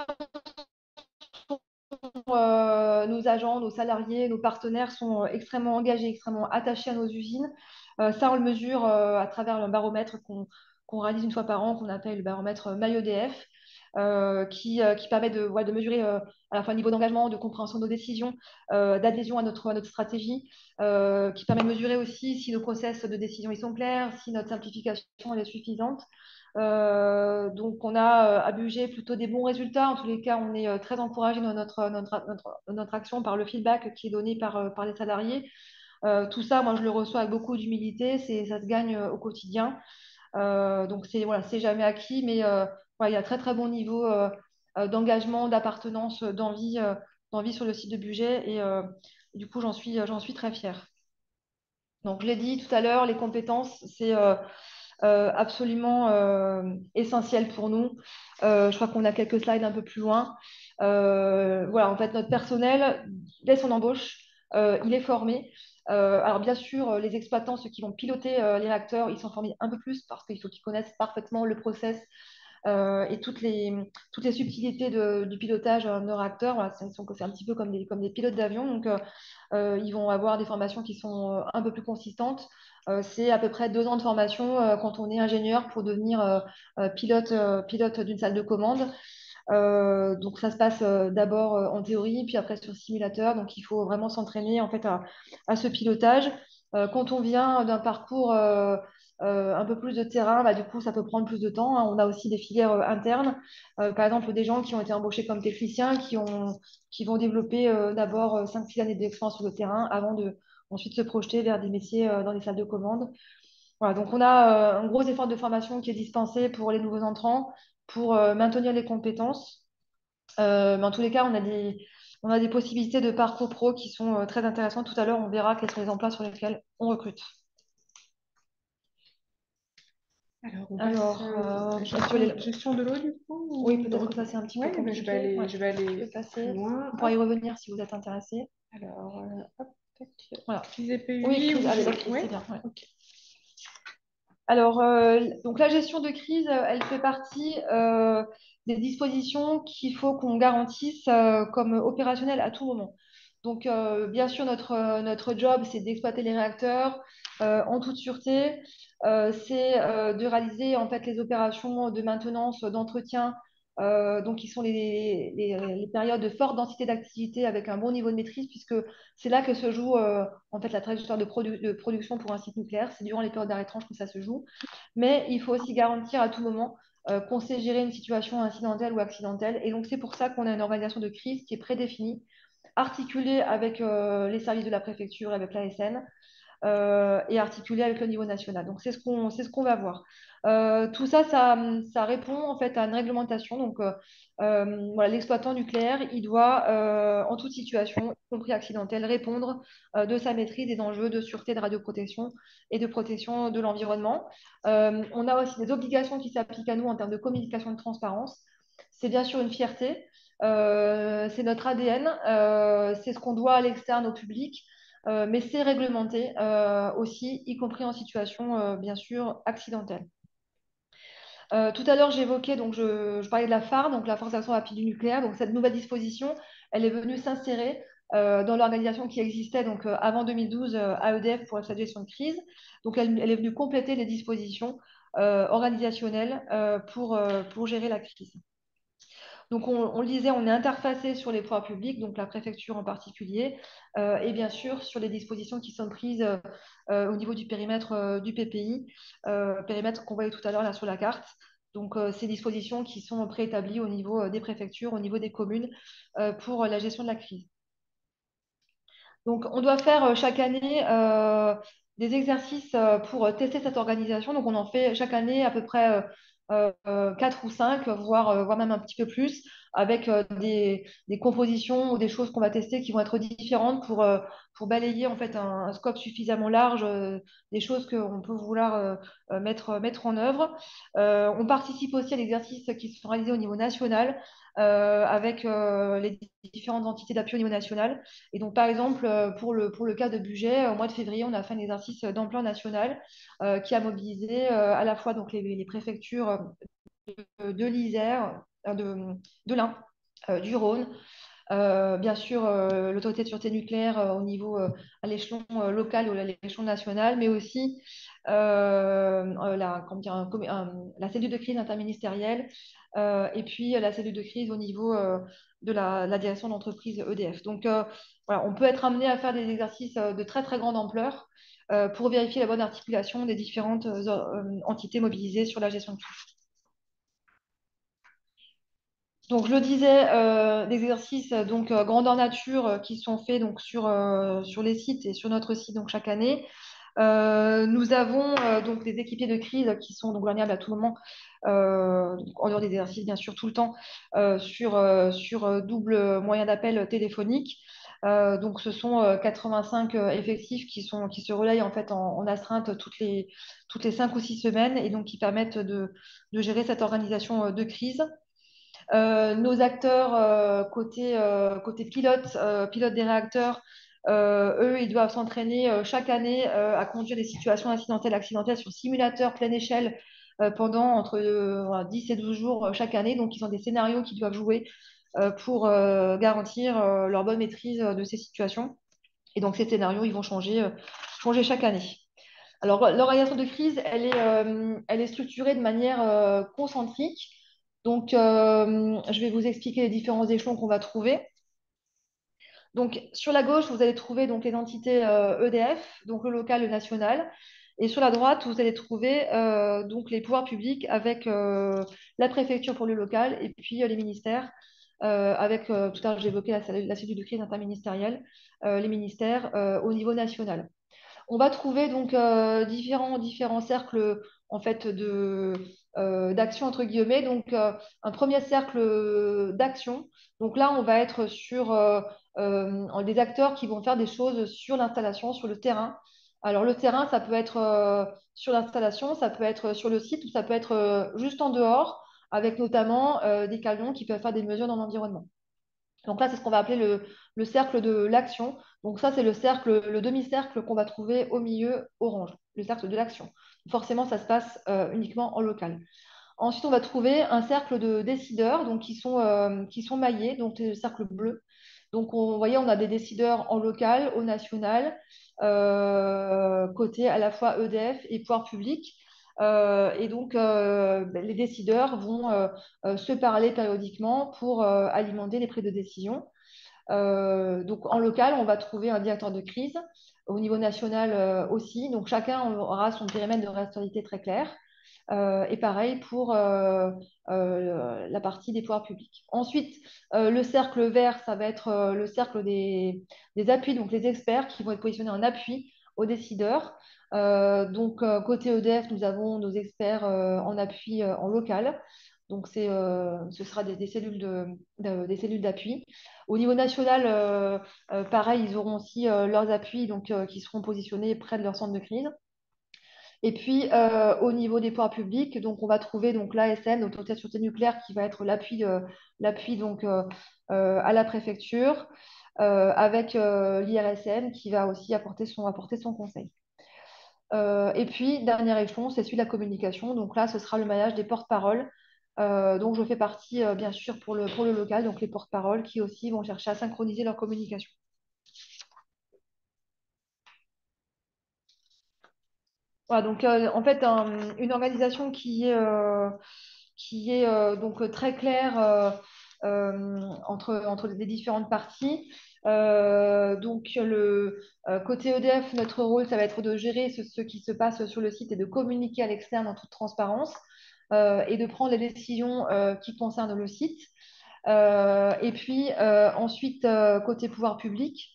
nos agents, nos salariés, nos partenaires sont extrêmement engagés, extrêmement attachés à nos usines. Ça, on le mesure à travers un baromètre qu'on réalise une fois par an, qu'on appelle le baromètre MyEDF, qui permet de mesurer à la fois le niveau d'engagement, de compréhension de nos décisions, d'adhésion à notre stratégie, qui permet de mesurer aussi si nos process de décision ils sont clairs, si notre simplification elle est suffisante. Donc, on a à Bugey plutôt des bons résultats. En tous les cas, on est très encouragé dans notre action par le feedback qui est donné par les salariés. Tout ça, moi, je le reçois avec beaucoup d'humilité. Ça se gagne au quotidien. Donc, c'est jamais acquis, mais il y a très, très bon niveau d'engagement, d'appartenance, d'envie sur le site de Bugey. Et du coup, j'en suis très fière. Donc, je l'ai dit tout à l'heure, les compétences, c'est absolument essentiel pour nous. Je crois qu'on a quelques slides un peu plus loin. Voilà, en fait, notre personnel, dès son embauche, il est formé. Alors, bien sûr, les exploitants, ceux qui vont piloter les réacteurs, ils sont formés un peu plus parce qu'il faut qu'ils connaissent parfaitement le process et toutes les subtilités du pilotage d'un réacteur. Voilà, c'est un petit peu comme des pilotes d'avion. Donc, ils vont avoir des formations qui sont un peu plus consistantes. C'est à peu près 2 ans de formation quand on est ingénieur pour devenir pilote d'une salle de commande. Donc ça se passe d'abord en théorie, puis après sur simulateur. Donc il faut vraiment s'entraîner en fait à ce pilotage. Quand on vient d'un parcours un peu plus de terrain, bah, du coup ça peut prendre plus de temps, hein. On a aussi des filières internes, par exemple des gens qui ont été embauchés comme techniciens, qui vont développer d'abord 5-6 années d'expérience sur le terrain avant de ensuite se projeter vers des métiers dans les salles de commande. Voilà, donc on a un gros effort de formation qui est dispensé pour les nouveaux entrants, pour maintenir les compétences. Mais en tous les cas, on a des possibilités de parcours pro qui sont très intéressantes. Tout à l'heure, on verra quels sont les emplois sur lesquels on recrute. Alors, on Alors, passe sur les- gestion de l'eau, du coup, ou oui, de peut-être que ça c'est un petit peu Ouais, mais compliqué. je vais aller, Ouais, je vais je aller peux passer. plus loin. On pourra y Hop. revenir si vous êtes intéressé. Alors, hop, tac. Voilà. Crise et PUI Oui, crise. ou Allez, la je- crise, ouais, c'est bien. Ouais. ok. Alors, donc la gestion de crise, elle fait partie des dispositions qu'il faut qu'on garantisse comme opérationnelles à tout moment. Donc, bien sûr, notre job, c'est d'exploiter les réacteurs en toute sûreté. C'est de réaliser en fait les opérations de maintenance, d'entretien, donc qui sont les périodes de forte densité d'activité avec un bon niveau de maîtrise, puisque c'est là que se joue en fait la trajectoire de production pour un site nucléaire. C'est durant les périodes d'arrêt franche que ça se joue. Mais il faut aussi garantir à tout moment qu'on sait gérer une situation incidentelle ou accidentelle. Et donc, c'est pour ça qu'on a une organisation de crise qui est prédéfinie, articulée avec les services de la préfecture, avec l'ASN, et articulée avec le niveau national. Donc, c'est ce qu'on va voir. Tout ça, ça répond en fait à une réglementation. Donc, voilà, l'exploitant nucléaire, il doit, en toute situation, y compris accidentelle, répondre de sa maîtrise des enjeux de sûreté, de radioprotection et de protection de l'environnement. On a aussi des obligations qui s'appliquent à nous en termes de communication et de transparence. C'est bien sûr une fierté. C'est notre ADN. C'est ce qu'on doit à l'externe, au public. Mais c'est réglementé aussi, y compris en situation, bien sûr, accidentelle. Tout à l'heure, j'évoquais, donc je parlais de la phare, donc la force d'action rapide du nucléaire. Donc cette nouvelle disposition, elle est venue s'insérer dans l'organisation qui existait donc avant 2012 à EDF pour cette gestion de crise. Donc elle est venue compléter les dispositions organisationnelles pour gérer la crise. Donc, on le disait, on est interfacé sur les pouvoirs publics, donc la préfecture en particulier, et bien sûr sur les dispositions qui sont prises au niveau du périmètre du PPI, périmètre qu'on voyait tout à l'heure là sur la carte. Donc, ces dispositions qui sont préétablies au niveau des préfectures, au niveau des communes, pour la gestion de la crise. Donc, on doit faire chaque année des exercices pour tester cette organisation. Donc, on en fait chaque année à peu près 4 ou 5, voire même un petit peu plus, avec des compositions ou des choses qu'on va tester qui vont être différentes pour balayer en fait un scope suffisamment large des choses qu'on peut vouloir mettre en œuvre. On participe aussi à l'exercice qui sont réalisés au niveau national avec les différentes entités d'appui au niveau national. Et donc, par exemple, pour le cas de budget, au mois de février, on a fait un exercice d'emploi national qui a mobilisé à la fois donc, les préfectures de l'Isère, de l'Ain, du Rhône, Bien sûr, l'autorité de sûreté nucléaire au niveau à l'échelon local ou à l'échelon national, mais aussi comment dire, la cellule de crise interministérielle et puis la cellule de crise au niveau de la direction d'entreprise EDF. Donc, voilà, on peut être amené à faire des exercices de très très grande ampleur pour vérifier la bonne articulation des différentes entités mobilisées sur la gestion de crise. Donc, je le disais, des exercices donc grandeur nature qui sont faits donc sur les sites et sur notre site donc chaque année. Nous avons donc des équipiers de crise qui sont donc joignables à tout moment, donc en dehors des exercices bien sûr tout le temps, sur double moyen d'appel téléphonique. Donc ce sont 85 effectifs qui se relayent en fait en astreinte toutes les 5 ou 6 semaines et donc qui permettent de gérer cette organisation de crise. Nos acteurs côté pilote des réacteurs, eux, ils doivent s'entraîner chaque année à conduire des situations accidentelles sur simulateur pleine échelle pendant entre 10 et 12 jours chaque année. Donc, ils ont des scénarios qu'ils doivent jouer pour garantir leur bonne maîtrise de ces situations. Et donc, ces scénarios, ils vont changer chaque année. Alors, l'organisation de crise, elle est structurée de manière concentrique. Donc, je vais vous expliquer les différents échelons qu'on va trouver. Donc, sur la gauche, vous allez trouver donc, les entités EDF, donc le local, le national. Et sur la droite, vous allez trouver donc, les pouvoirs publics avec la préfecture pour le local et puis les ministères. Avec, tout à l'heure, j'ai évoqué la cellule de crise interministérielle, les ministères au niveau national. On va trouver donc différents cercles en fait d'action entre guillemets. Donc un premier cercle d'action. Donc là, on va être sur des acteurs qui vont faire des choses sur l'installation, sur le terrain. Alors le terrain, ça peut être sur l'installation, ça peut être sur le site ou ça peut être juste en dehors, avec notamment des camions qui peuvent faire des mesures dans l'environnement. Donc là, c'est ce qu'on va appeler le cercle de l'action. Donc ça, c'est le demi-cercle qu'on va trouver au milieu orange, le cercle de l'action. Forcément, ça se passe uniquement en local. Ensuite, on va trouver un cercle de décideurs donc, qui sont maillés, donc le cercle bleu. Donc, vous voyez, on a des décideurs en local, au national, côté à la fois EDF et pouvoir public. Et donc, les décideurs vont se parler périodiquement pour alimenter les prises de décision. Donc, en local, on va trouver un directeur de crise. Au niveau national aussi. Donc, chacun aura son périmètre de responsabilité très clair. Et pareil pour la partie des pouvoirs publics. Ensuite, le cercle vert, ça va être le cercle des appuis, donc les experts qui vont être positionnés en appui aux décideurs. Donc, côté EDF, nous avons nos experts en appui en local. Donc, ce sera des cellules des cellules d'appui. Au niveau national, pareil, ils auront aussi leurs appuis donc, qui seront positionnés près de leur centre de crise. Et puis, au niveau des pouvoirs publics, donc, on va trouver donc, l'ASN, l'autorité de sûreté nucléaire, qui va être l'appui donc, à la préfecture, avec l'IRSN qui va aussi apporter son conseil. Et puis, dernier échelon, c'est celui de la communication. Donc là, ce sera le maillage des porte-paroles. Donc, je fais partie, bien sûr, pour le local, donc les porte-paroles qui aussi vont chercher à synchroniser leur communication. Voilà, donc en fait, une organisation qui est donc très claire entre les différentes parties. Donc, côté EDF, notre rôle, ça va être de gérer ce qui se passe sur le site et de communiquer à l'externe en toute transparence et de prendre les décisions qui concernent le site. Et puis, ensuite, côté pouvoir public,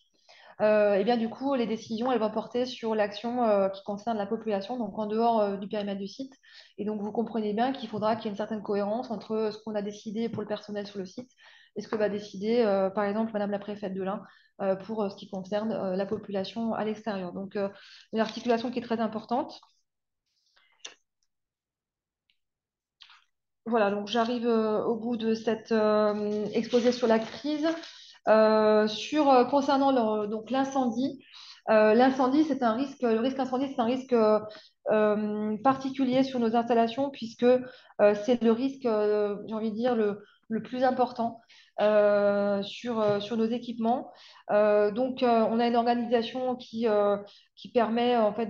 et bien du coup, les décisions, elles vont porter sur l'action qui concerne la population, donc en dehors du périmètre du site. Et donc, vous comprenez bien qu'il faudra qu'il y ait une certaine cohérence entre ce qu'on a décidé pour le personnel sur le site et ce que va décider, par exemple, Madame la préfète de l'Ain pour ce qui concerne la population à l'extérieur. Donc, une articulation qui est très importante. Voilà, donc j'arrive au bout de cet exposé sur la crise. Concernant donc l'incendie, c'est un risque, le risque incendie, c'est un risque particulier sur nos installations puisque c'est le risque, j'ai envie de dire, le plus important. sur nos équipements. On a une organisation qui permet en fait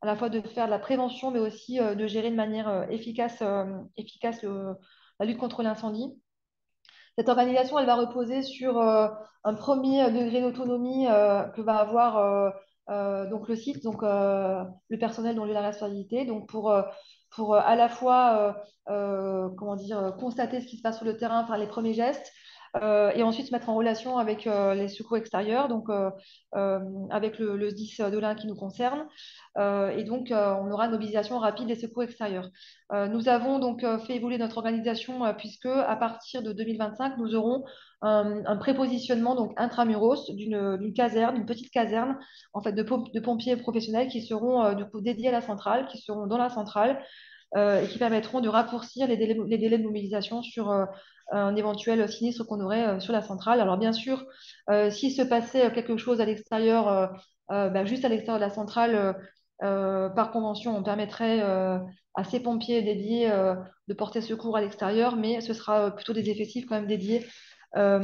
à la fois de faire de la prévention, mais aussi de gérer de manière efficace la lutte contre l'incendie. Cette organisation, elle va reposer sur un premier degré d'autonomie que va avoir donc le site, le personnel dont il a la responsabilité, donc pour à la fois comment dire, constater ce qui se passe sur le terrain, faire les premiers gestes, et ensuite se mettre en relation avec les secours extérieurs, avec le SDIS de l'Ain qui nous concerne. On aura une mobilisation rapide des secours extérieurs. Nous avons donc fait évoluer notre organisation puisque à partir de 2025, nous aurons un prépositionnement donc intramuros d'une caserne, une petite caserne en fait de pompiers professionnels qui seront du coup dédiés à la centrale, qui seront dans la centrale et qui permettront de raccourcir les délais de mobilisation sur un éventuel sinistre qu'on aurait sur la centrale. Alors bien sûr, s'il se passait quelque chose à l'extérieur, juste à l'extérieur de la centrale, par convention, on permettrait à ces pompiers dédiés de porter secours à l'extérieur, mais ce sera plutôt des effectifs quand même dédiés à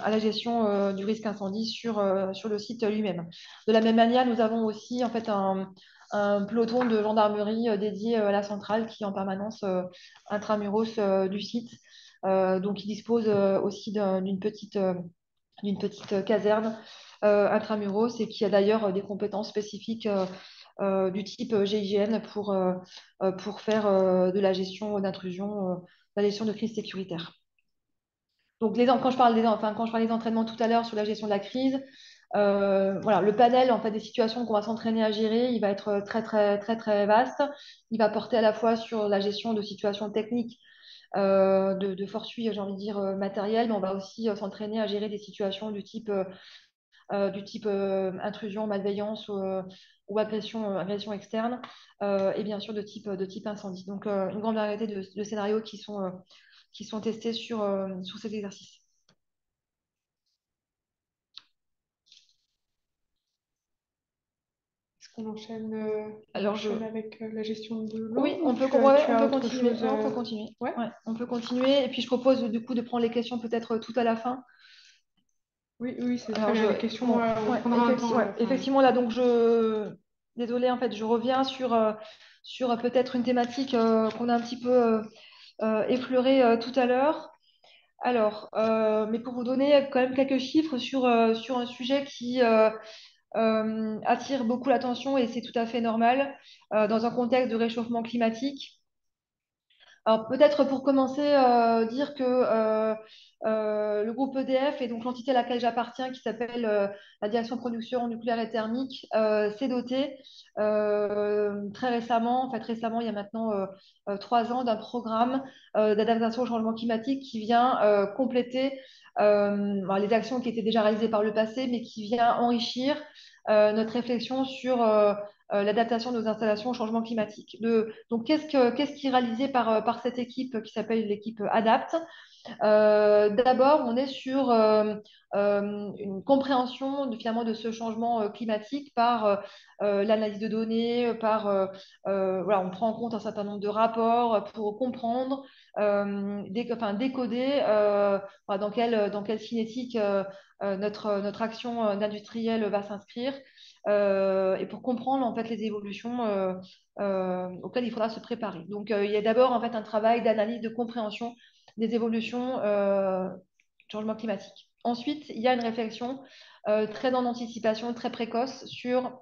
la gestion du risque incendie sur le site lui-même. De la même manière, nous avons aussi en fait un peloton de gendarmerie dédié à la centrale qui est en permanence intramuros du site. Donc, il dispose aussi d'une petite caserne intramuros et qui a d'ailleurs des compétences spécifiques du type GIGN pour faire de la gestion d'intrusion, la gestion de crise sécuritaire. Donc, quand je parle quand je parlais des entraînements tout à l'heure sur la gestion de la crise, voilà, le panel en fait, des situations qu'on va s'entraîner à gérer, il va être très, très, très, très vaste. Il va porter à la fois sur la gestion de situations techniques, de fortuits, j'ai envie de dire, matérielles, mais on va aussi s'entraîner à gérer des situations du type intrusion, malveillance ou agression externe, et bien sûr de type incendie. Donc, une grande variété de scénarios qui sont testés sur cet exercice. Est-ce qu'on enchaîne, Alors, avec la gestion de l'eau Oui, ou on peut, tu as continuer. autre chose, Non, on peut continuer. Ouais. Ouais, on peut continuer. Et puis, je propose du coup de prendre les questions peut-être tout à la fin. Oui, oui, c'est Alors, très bien. Les questions, bon, on prendra un temps à la fin. effectivement, là, donc désolée, en fait, je reviens sur peut-être une thématique qu'on a un petit peu effleurée tout à l'heure. Alors, mais pour vous donner quand même quelques chiffres sur un sujet qui attire beaucoup l'attention et c'est tout à fait normal dans un contexte de réchauffement climatique. Alors peut-être pour commencer, dire que le groupe EDF et donc l'entité à laquelle j'appartiens, qui s'appelle la Direction de production nucléaire et thermique, s'est doté très récemment, en fait récemment, il y a maintenant 3 ans, d'un programme d'adaptation au changement climatique qui vient compléter les actions qui étaient déjà réalisées par le passé, mais qui vient enrichir notre réflexion sur l'adaptation de nos installations au changement climatique. Donc, qu'est-ce qui est réalisé par cette équipe qui s'appelle l'équipe ADAPT? D'abord, on est sur une compréhension finalement de ce changement climatique par l'analyse de données, voilà, on prend en compte un certain nombre de rapports pour comprendre, décoder voilà, dans quelle cinétique notre action industrielle va s'inscrire et pour comprendre en fait les évolutions auxquelles il faudra se préparer. Donc, il y a d'abord en fait un travail d'analyse, de compréhension des évolutions du changement climatique. Ensuite, il y a une réflexion très en anticipation, très précoce sur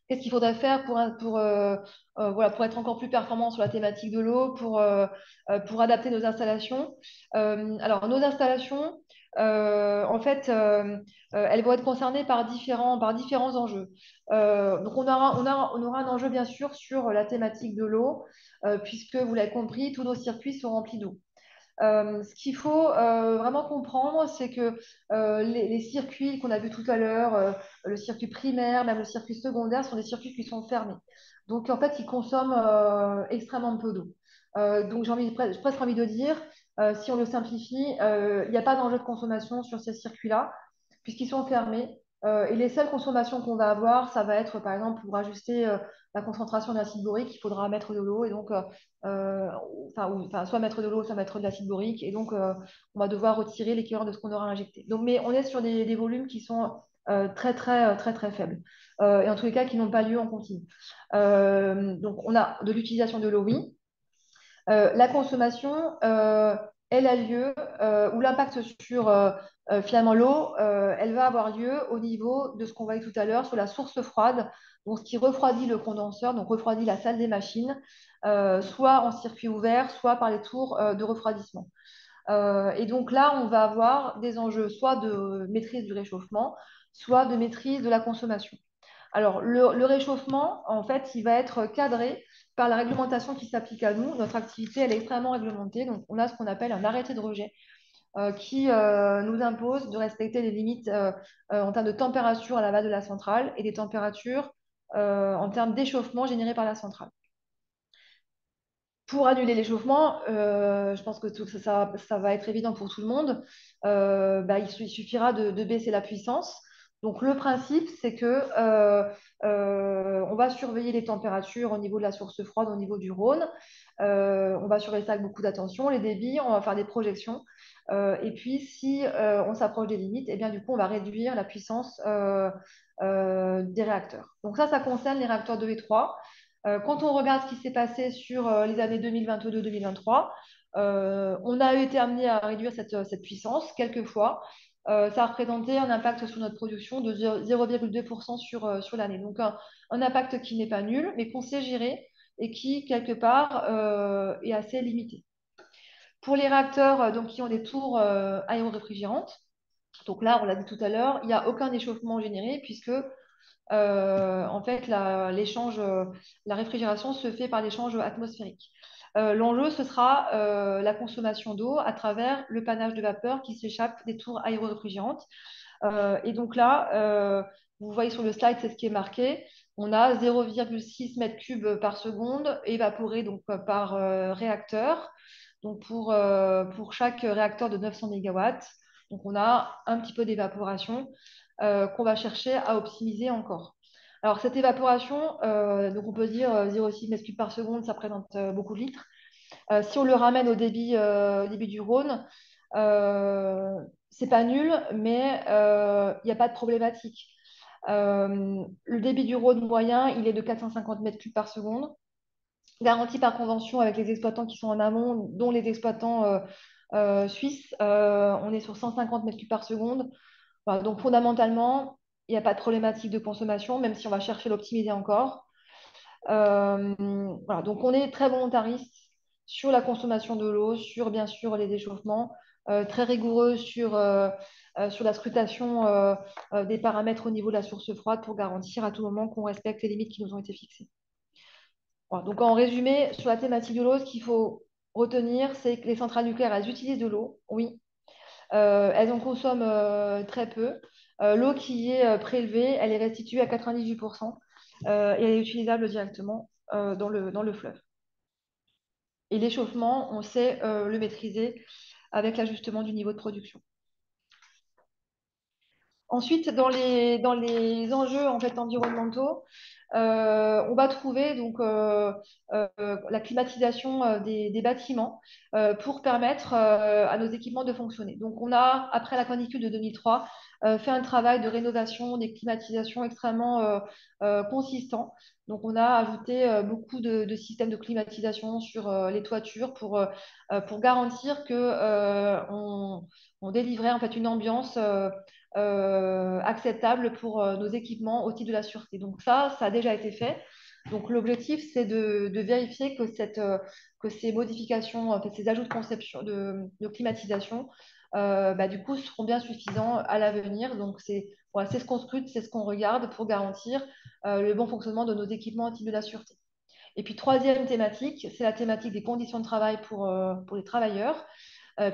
qu'est-ce qu'il faudrait faire voilà, pour être encore plus performant sur la thématique de l'eau, pour adapter nos installations. Alors, nos installations, en fait, elles vont être concernées par différents enjeux. Donc, on aura un enjeu, bien sûr, sur la thématique de l'eau, puisque, vous l'avez compris, tous nos circuits sont remplis d'eau. Ce qu'il faut vraiment comprendre, c'est que les circuits qu'on a vus tout à l'heure, le circuit primaire, même le circuit secondaire, sont des circuits qui sont fermés. Donc, en fait, ils consomment extrêmement peu d'eau. Donc, j'ai presque envie de dire, si on le simplifie, il n'y a pas d'enjeu de consommation sur ces circuits-là, puisqu'ils sont fermés. Et les seules consommations qu'on va avoir, ça va être par exemple pour ajuster la concentration d'acide borique, il faudra mettre de l'eau et donc soit mettre de l'eau, soit mettre de l'acide borique et donc on va devoir retirer l'équivalent de ce qu'on aura injecté. Donc, mais on est sur des volumes qui sont très faibles et en tous les cas qui n'ont pas lieu en continu. Donc on a de l'utilisation de l'eau, oui. La consommation, elle a lieu, ou l'impact sur finalement l'eau, elle va avoir lieu au niveau de ce qu'on voyait tout à l'heure sur la source froide, donc ce qui refroidit le condenseur, donc refroidit la salle des machines, soit en circuit ouvert, soit par les tours de refroidissement. Et donc là, on va avoir des enjeux soit de maîtrise du réchauffement, soit de maîtrise de la consommation. Alors, le réchauffement, en fait, il va être cadré par la réglementation qui s'applique à nous. Notre activité, elle est extrêmement réglementée. Donc, on a ce qu'on appelle un arrêté de rejet qui nous impose de respecter les limites en termes de température à la base de la centrale et des températures en termes d'échauffement générées par la centrale. Pour annuler l'échauffement, je pense que ça va être évident pour tout le monde. Il suffira de baisser la puissance. Donc, le principe, c'est que on va surveiller les températures au niveau de la source froide, au niveau du Rhône. On va surveiller ça avec beaucoup d'attention, les débits, on va faire des projections. Et puis, si on s'approche des limites, et bien, du coup, on va réduire la puissance des réacteurs. Donc, ça concerne les réacteurs 2 et 3. Quand on regarde ce qui s'est passé sur les années 2022-2023, on a été amené à réduire cette puissance quelques fois. Ça a représenté un impact sur notre production de 0,2% sur l'année. Donc un impact qui n'est pas nul, mais qu'on sait gérer et qui, quelque part, est assez limité. Pour les réacteurs donc, qui ont des tours aéroréfrigérantes, donc là, on l'a dit tout à l'heure, il n'y a aucun échauffement généré puisque en fait, la réfrigération se fait par l'échange atmosphérique. L'enjeu, ce sera la consommation d'eau à travers le panache de vapeur qui s'échappe des tours aéroréfrigérantes. Et donc là, vous voyez sur le slide, c'est ce qui est marqué. On a 0,6 m3 par seconde évaporé donc, par réacteur. Donc pour chaque réacteur de 900 MW, donc on a un petit peu d'évaporation qu'on va chercher à optimiser encore. Alors cette évaporation, donc on peut dire 0,6 m3 par seconde, ça représente beaucoup de litres. Si on le ramène au débit du Rhône, c'est pas nul, mais il n'y a pas de problématique. Le débit du Rhône moyen, il est de 450 m3 par seconde, garanti par convention avec les exploitants qui sont en amont, dont les exploitants suisses. On est sur 150 m3 par seconde. Voilà, donc fondamentalement, il n'y a pas de problématique de consommation, même si on va chercher à l'optimiser encore. Voilà, donc on est très volontariste sur la consommation de l'eau, sur bien sûr les échauffements, très rigoureux sur la scrutation des paramètres au niveau de la source froide pour garantir à tout moment qu'on respecte les limites qui nous ont été fixées. Voilà, donc en résumé, sur la thématique de l'eau, ce qu'il faut retenir, c'est que les centrales nucléaires, elles utilisent de l'eau, oui. Elles en consomment très peu. L'eau qui est prélevée, elle est restituée à 98% et elle est utilisable directement dans le fleuve. Et l'échauffement, on sait le maîtriser avec l'ajustement du niveau de production. Ensuite, dans les enjeux en fait, environnementaux, on va trouver donc, la climatisation des bâtiments pour permettre à nos équipements de fonctionner. Donc, on a, après la canicule de 2003, fait un travail de rénovation des climatisations extrêmement consistant. Donc, on a ajouté beaucoup de systèmes de climatisation sur les toitures pour garantir que on délivrait en fait, une ambiance acceptable pour nos équipements au titre de la sûreté. Donc ça a déjà été fait. Donc l'objectif, c'est de vérifier que ces modifications, en fait, ces ajouts de conception, de climatisation, du coup, seront bien suffisants à l'avenir. Donc voilà, c'est ce qu'on scrute, c'est ce qu'on regarde pour garantir le bon fonctionnement de nos équipements au titre de la sûreté. Et puis troisième thématique, c'est la thématique des conditions de travail pour les travailleurs,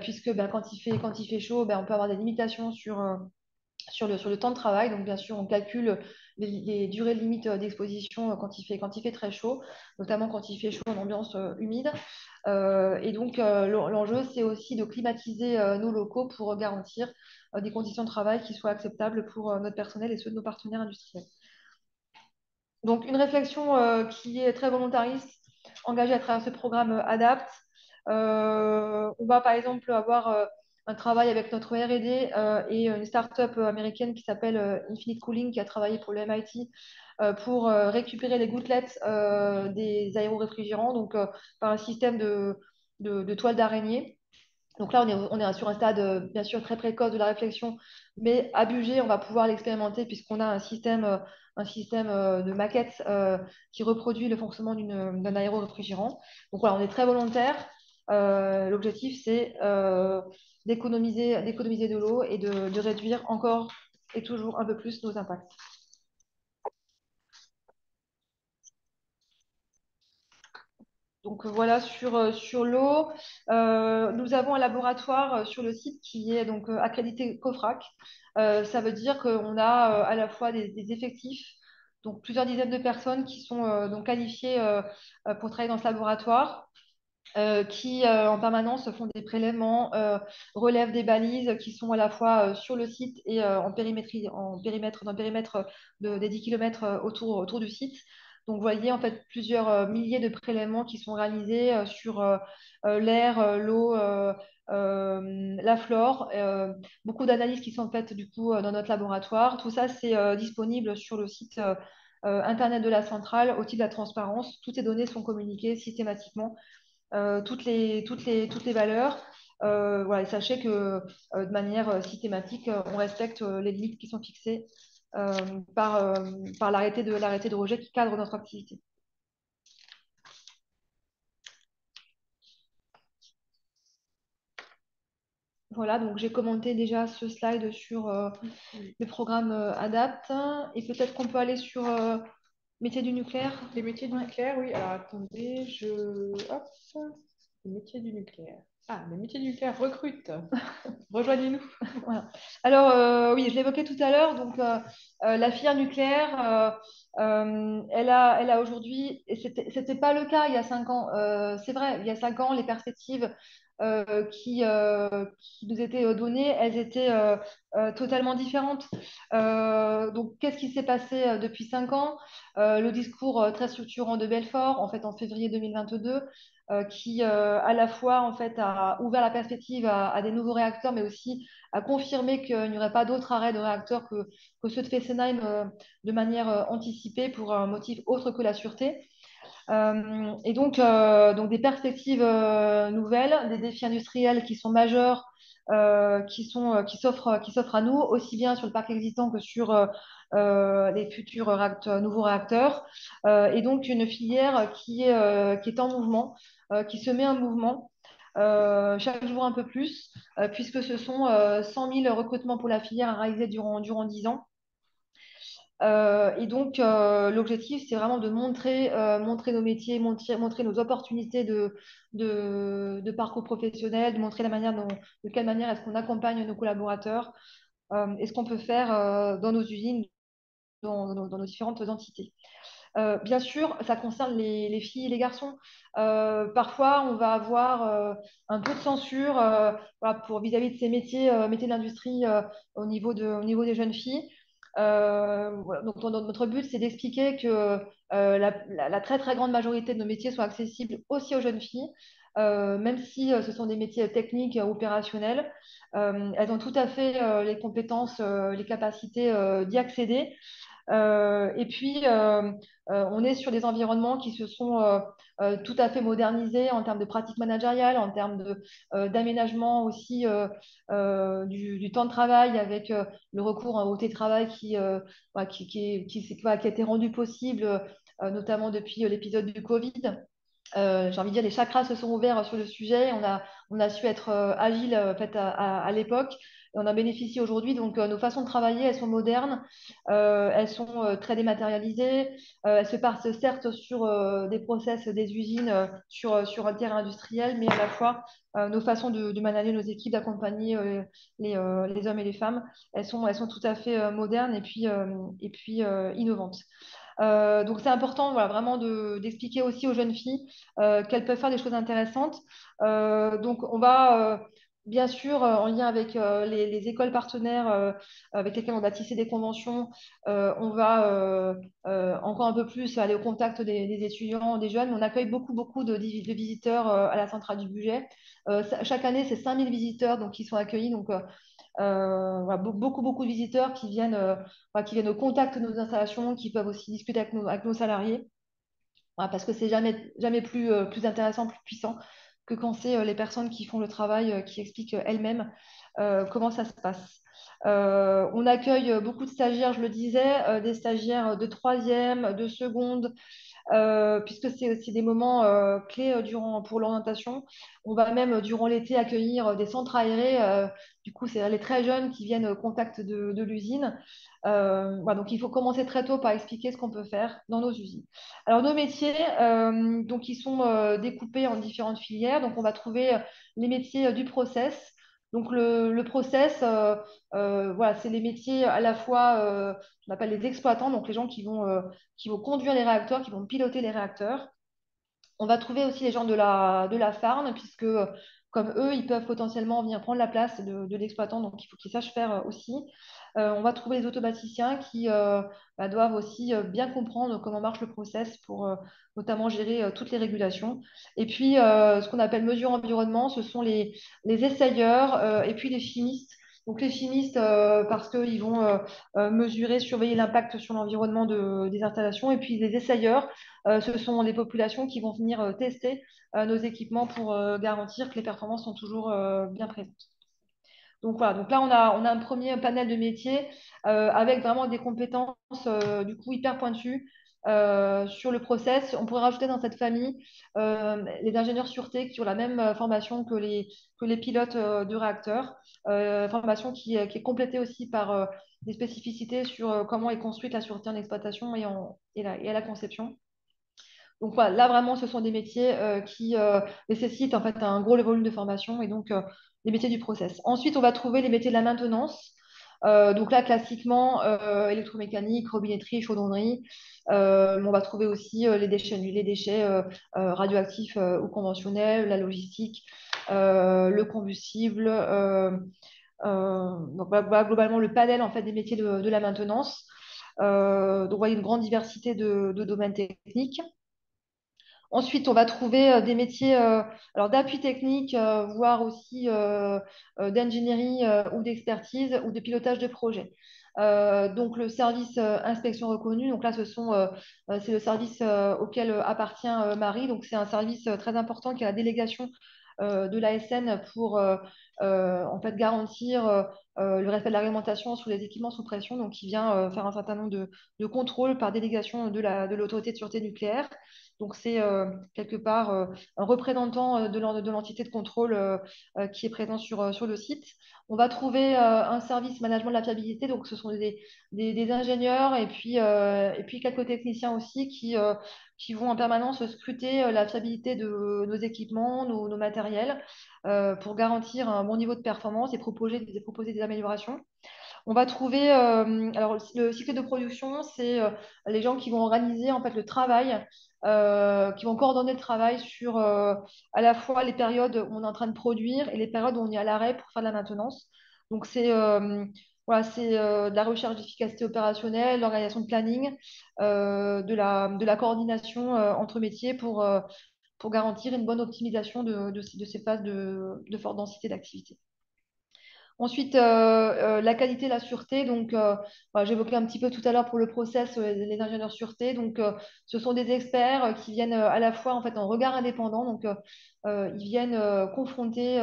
puisque quand il fait chaud, on peut avoir des limitations sur sur le temps de travail. Donc, bien sûr, on calcule les durées limites d'exposition quand il fait très chaud, notamment quand il fait chaud en ambiance humide. Et donc, l'enjeu, c'est aussi de climatiser nos locaux pour garantir des conditions de travail qui soient acceptables pour notre personnel et ceux de nos partenaires industriels. Donc, une réflexion qui est très volontariste, engagée à travers ce programme ADAPT. On va par exemple avoir un travail avec notre R&D et une start-up américaine qui s'appelle Infinite Cooling, qui a travaillé pour le MIT pour récupérer les gouttelettes des aéroréfrigérants, donc par un système de toile d'araignée. Donc là, on est sur un stade, bien sûr, très précoce de la réflexion, mais à Bugey, on va pouvoir l'expérimenter puisqu'on a un système de maquette qui reproduit le fonctionnement d'un aéroréfrigérant. Donc voilà, on est très volontaire. L'objectif, c'est d'économiser de l'eau et de réduire encore et toujours un peu plus nos impacts. Donc voilà sur l'eau. Nous avons un laboratoire sur le site qui est donc accrédité COFRAC. Ça veut dire qu'on a à la fois des effectifs, donc plusieurs dizaines de personnes qui sont donc qualifiées pour travailler dans ce laboratoire, qui en permanence font des prélèvements, relèvent des balises qui sont à la fois sur le site et dans le périmètre des 10 km autour du site. Donc, vous voyez en fait plusieurs milliers de prélèvements qui sont réalisés sur l'air, l'eau, la flore. Beaucoup d'analyses qui sont faites du coup dans notre laboratoire. Tout ça, c'est disponible sur le site internet de la centrale au titre de la transparence. Toutes ces données sont communiquées systématiquement, toutes les valeurs. Voilà, et sachez que de manière systématique, on respecte les limites qui sont fixées par l'arrêté de rejet qui cadre notre activité. Voilà, donc j'ai commenté déjà ce slide sur le programme ADAPT, et peut-être qu'on peut aller sur métier du nucléaire. Les métiers du nucléaire, oui. Alors attendez, hop, les métiers du nucléaire. Ah, les métiers du nucléaire recrutent. Rejoignez-nous. Voilà. Alors, oui, je l'évoquais tout à l'heure, donc la filière nucléaire, elle a aujourd'hui, et c'était pas le cas il y a 5 ans, c'est vrai, il y a 5 ans, les perspectives qui nous étaient données, elles étaient totalement différentes. Donc, qu'est-ce qui s'est passé depuis 5 ans? Le discours très structurant de Belfort, en fait, en février 2022, qui à la fois en fait a ouvert la perspective à des nouveaux réacteurs, mais aussi a confirmé qu'il n'y aurait pas d'autres arrêts de réacteurs que ceux de Fessenheim de manière anticipée pour un motif autre que la sûreté. Et donc des perspectives nouvelles, des défis industriels qui sont majeurs, qui s'offrent à nous, aussi bien sur le parc existant que sur les futurs nouveaux réacteurs. Et donc une filière qui est en mouvement, qui se met en mouvement. Chaque jour un peu plus, puisque ce sont 100 000 recrutements pour la filière à réaliser durant 10 ans. Et donc, l'objectif, c'est vraiment de montrer nos métiers, montrer nos opportunités de parcours professionnel, de montrer de quelle manière est-ce qu'on accompagne nos collaborateurs et ce qu'on peut faire dans nos usines, dans nos différentes entités. Bien sûr, ça concerne les filles et les garçons. Parfois, on va avoir un peu de censure voilà, vis-à-vis de ces métiers de l'industrie au niveau des jeunes filles. Voilà. Donc, notre but, c'est d'expliquer que la très très grande majorité de nos métiers sont accessibles aussi aux jeunes filles, même si ce sont des métiers techniques, opérationnels. Elles ont tout à fait les compétences, les capacités d'y accéder. Et puis, on est sur des environnements qui se sont tout à fait modernisés en termes de pratiques managériales, en termes d'aménagement aussi du temps de travail avec le recours au télétravail voilà, qui a été rendu possible, notamment depuis l'épisode du Covid. J'ai envie de dire, les chakras se sont ouverts sur le sujet. On a su être agile en fait, à l'époque. on en bénéficie aujourd'hui. Donc, nos façons de travailler, elles sont modernes, elles sont très dématérialisées. Elles se passent certes sur des process des usines, sur un terrain industriel, mais à la fois, nos façons de manager nos équipes, d'accompagner les hommes et les femmes, elles sont tout à fait modernes et puis innovantes. Donc c'est important, voilà, vraiment d'expliquer aussi aux jeunes filles qu'elles peuvent faire des choses intéressantes. Donc on va bien sûr, en lien avec les écoles partenaires avec lesquelles on va tisser des conventions, on va encore un peu plus aller au contact des étudiants, des jeunes. On accueille beaucoup, beaucoup de visiteurs à la centrale du budget. Chaque année, c'est 5000 visiteurs donc, qui sont accueillis. Donc, voilà, beaucoup, beaucoup de visiteurs qui viennent au contact de nos installations, qui peuvent aussi discuter avec nos salariés. Voilà, parce que c'est jamais, jamais plus intéressant, plus puissant que quand c'est les personnes qui font le travail, qui expliquent elles-mêmes comment ça se passe. On accueille beaucoup de stagiaires, je le disais, des stagiaires de troisième, de seconde, puisque c'est aussi des moments clés pour l'orientation. On va même, durant l'été, accueillir des centres aérés. Du coup, c'est les très jeunes qui viennent au contact de l'usine. Voilà, donc, il faut commencer très tôt par expliquer ce qu'on peut faire dans nos usines. Alors, nos métiers, donc, ils sont découpés en différentes filières. Donc, on va trouver les métiers du process. Donc, le process, voilà, c'est les métiers à la fois, on appelle les exploitants, donc les gens qui vont conduire les réacteurs, qui vont piloter les réacteurs. On va trouver aussi les gens de la farne, puisque comme eux, ils peuvent potentiellement venir prendre la place de l'exploitant, donc il faut qu'ils sachent faire aussi. On va trouver les automaticiens qui doivent aussi bien comprendre comment marche le process pour notamment gérer toutes les régulations. Et puis, ce qu'on appelle mesure environnement, ce sont les essayeurs et puis les chimistes. Donc les chimistes, parce qu'ils vont mesurer, surveiller l'impact sur l'environnement des installations. Et puis les essayeurs, ce sont les populations qui vont venir tester nos équipements pour garantir que les performances sont toujours bien présentes. Donc voilà, donc là on a un premier panel de métiers avec vraiment des compétences du coup hyper pointues sur le process. On pourrait rajouter dans cette famille les ingénieurs sûreté qui ont la même formation que les pilotes de réacteurs, formation qui est complétée aussi par des spécificités sur comment est construite la sûreté en exploitation et à la conception. Donc voilà, là vraiment, ce sont des métiers qui nécessitent en fait un gros volume de formation et donc les métiers du process. Ensuite, on va trouver les métiers de la maintenance. Donc là, classiquement, électromécanique, robinetterie, chaudronnerie. On va trouver aussi les déchets radioactifs ou conventionnels, la logistique, le combustible. Donc voilà, globalement, le panel en fait, des métiers de la maintenance. Donc, vous voyez une grande diversité de domaines techniques. Ensuite, on va trouver des métiers alors d'appui technique, voire aussi d'ingénierie ou d'expertise ou de pilotage de projet. Donc, le service inspection reconnue, donc là, c'est le service auquel appartient Marie. Donc, c'est un service très important qui est la délégation de l'ASN pour en fait garantir le respect de la réglementation sur les équipements sous pression. Donc, il vient faire un certain nombre de contrôles par délégation de l'autorité de sûreté nucléaire. Donc, c'est quelque part un représentant de l'entité de contrôle qui est présent sur le site. On va trouver un service management de la fiabilité. Donc, ce sont des ingénieurs et puis quelques techniciens aussi qui vont en permanence scruter la fiabilité de nos équipements, nos matériels, pour garantir un bon niveau de performance et proposer des améliorations. On va trouver, alors le cycle de production, c'est les gens qui vont organiser en fait le travail, qui vont coordonner le travail sur à la fois les périodes où on est en train de produire et les périodes où on est à l'arrêt pour faire de la maintenance. Donc voilà, c'est de la recherche d'efficacité opérationnelle, l'organisation de planning, de la coordination entre métiers pour garantir une bonne optimisation de ces phases de forte densité d'activité. Ensuite, la qualité et la sûreté. Donc, voilà, j'évoquais un petit peu tout à l'heure pour le process, les ingénieurs sûreté. Donc, ce sont des experts qui viennent à la fois en fait en regard indépendant. Donc, ils viennent confronter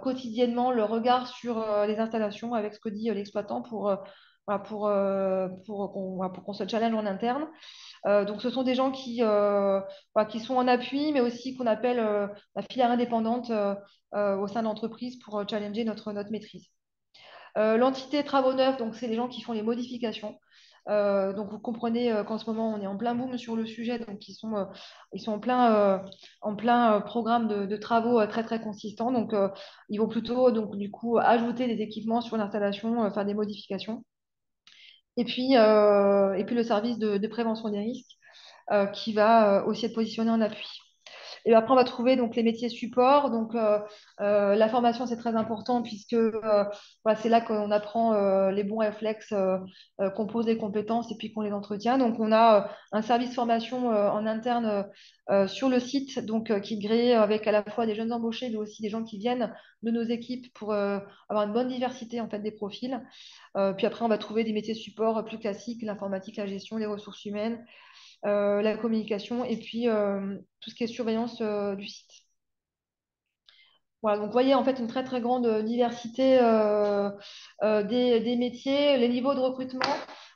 quotidiennement le regard sur les installations avec ce que dit l'exploitant voilà, pour qu'on se challenge en interne. Donc, ce sont des gens voilà, qui sont en appui, mais aussi qu'on appelle la filière indépendante au sein de l'entreprise pour challenger notre maîtrise. L'entité travaux neufs, donc c'est les gens qui font les modifications. Donc vous comprenez qu'en ce moment on est en plein boom sur le sujet, donc ils sont en plein programme de travaux très très consistants. Donc ils vont plutôt donc du coup ajouter des équipements sur l'installation, faire des modifications. Et puis le service de prévention des risques qui va aussi être positionné en appui. Et après, on va trouver donc les métiers support. Donc, la formation, c'est très important puisque voilà, c'est là qu'on apprend les bons réflexes, qu'on pose les compétences et puis qu'on les entretient. Donc, on a un service formation en interne sur le site, donc qui est créé avec à la fois des jeunes embauchés, mais aussi des gens qui viennent de nos équipes pour avoir une bonne diversité en fait des profils. Puis après, on va trouver des métiers support plus classiques, l'informatique, la gestion, les ressources humaines, la communication et puis tout ce qui est surveillance du site. Voilà, donc vous voyez en fait une très très grande diversité des métiers. Les niveaux de recrutement,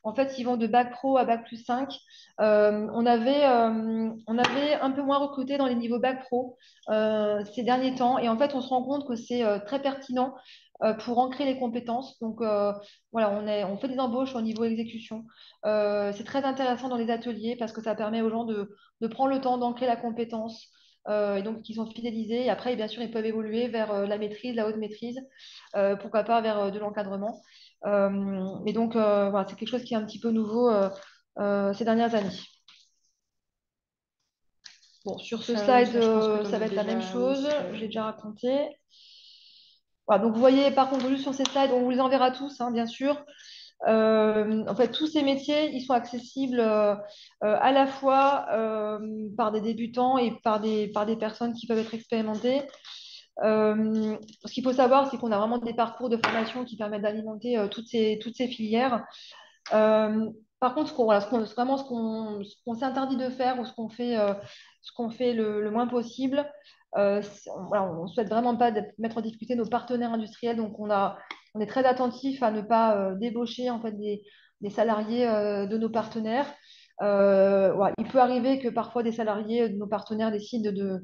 en fait, ils vont de bac pro à bac plus 5. On avait un peu moins recruté dans les niveaux bac pro ces derniers temps. Et en fait, on se rend compte que c'est très pertinent pour ancrer les compétences. Donc voilà, on fait des embauches au niveau exécution. C'est très intéressant dans les ateliers parce que ça permet aux gens de prendre le temps d'ancrer la compétence et donc qui sont fidélisés. Et après, bien sûr, ils peuvent évoluer vers la maîtrise, la haute maîtrise, pourquoi pas vers de l'encadrement. Et donc, voilà, c'est quelque chose qui est un petit peu nouveau ces dernières années. Bon, sur ce slide, je pense que t'en ça as va être la même déjà chose. aussi, J'ai déjà raconté. Voilà, donc, vous voyez, par contre, juste sur ces slides, on vous les enverra tous, hein, bien sûr. En fait, tous ces métiers, ils sont accessibles à la fois par des débutants et par des personnes qui peuvent être expérimentées. Ce qu'il faut savoir, c'est qu'on a vraiment des parcours de formation qui permettent d'alimenter toutes ces filières. Par contre, vraiment ce qu'on s'interdit de faire ou ce qu'on fait le moins possible, voilà, on ne souhaite vraiment pas mettre en difficulté nos partenaires industriels. Donc, on est très attentif à ne pas débaucher en fait, des salariés de nos partenaires. Voilà, il peut arriver que parfois des salariés de nos partenaires décident de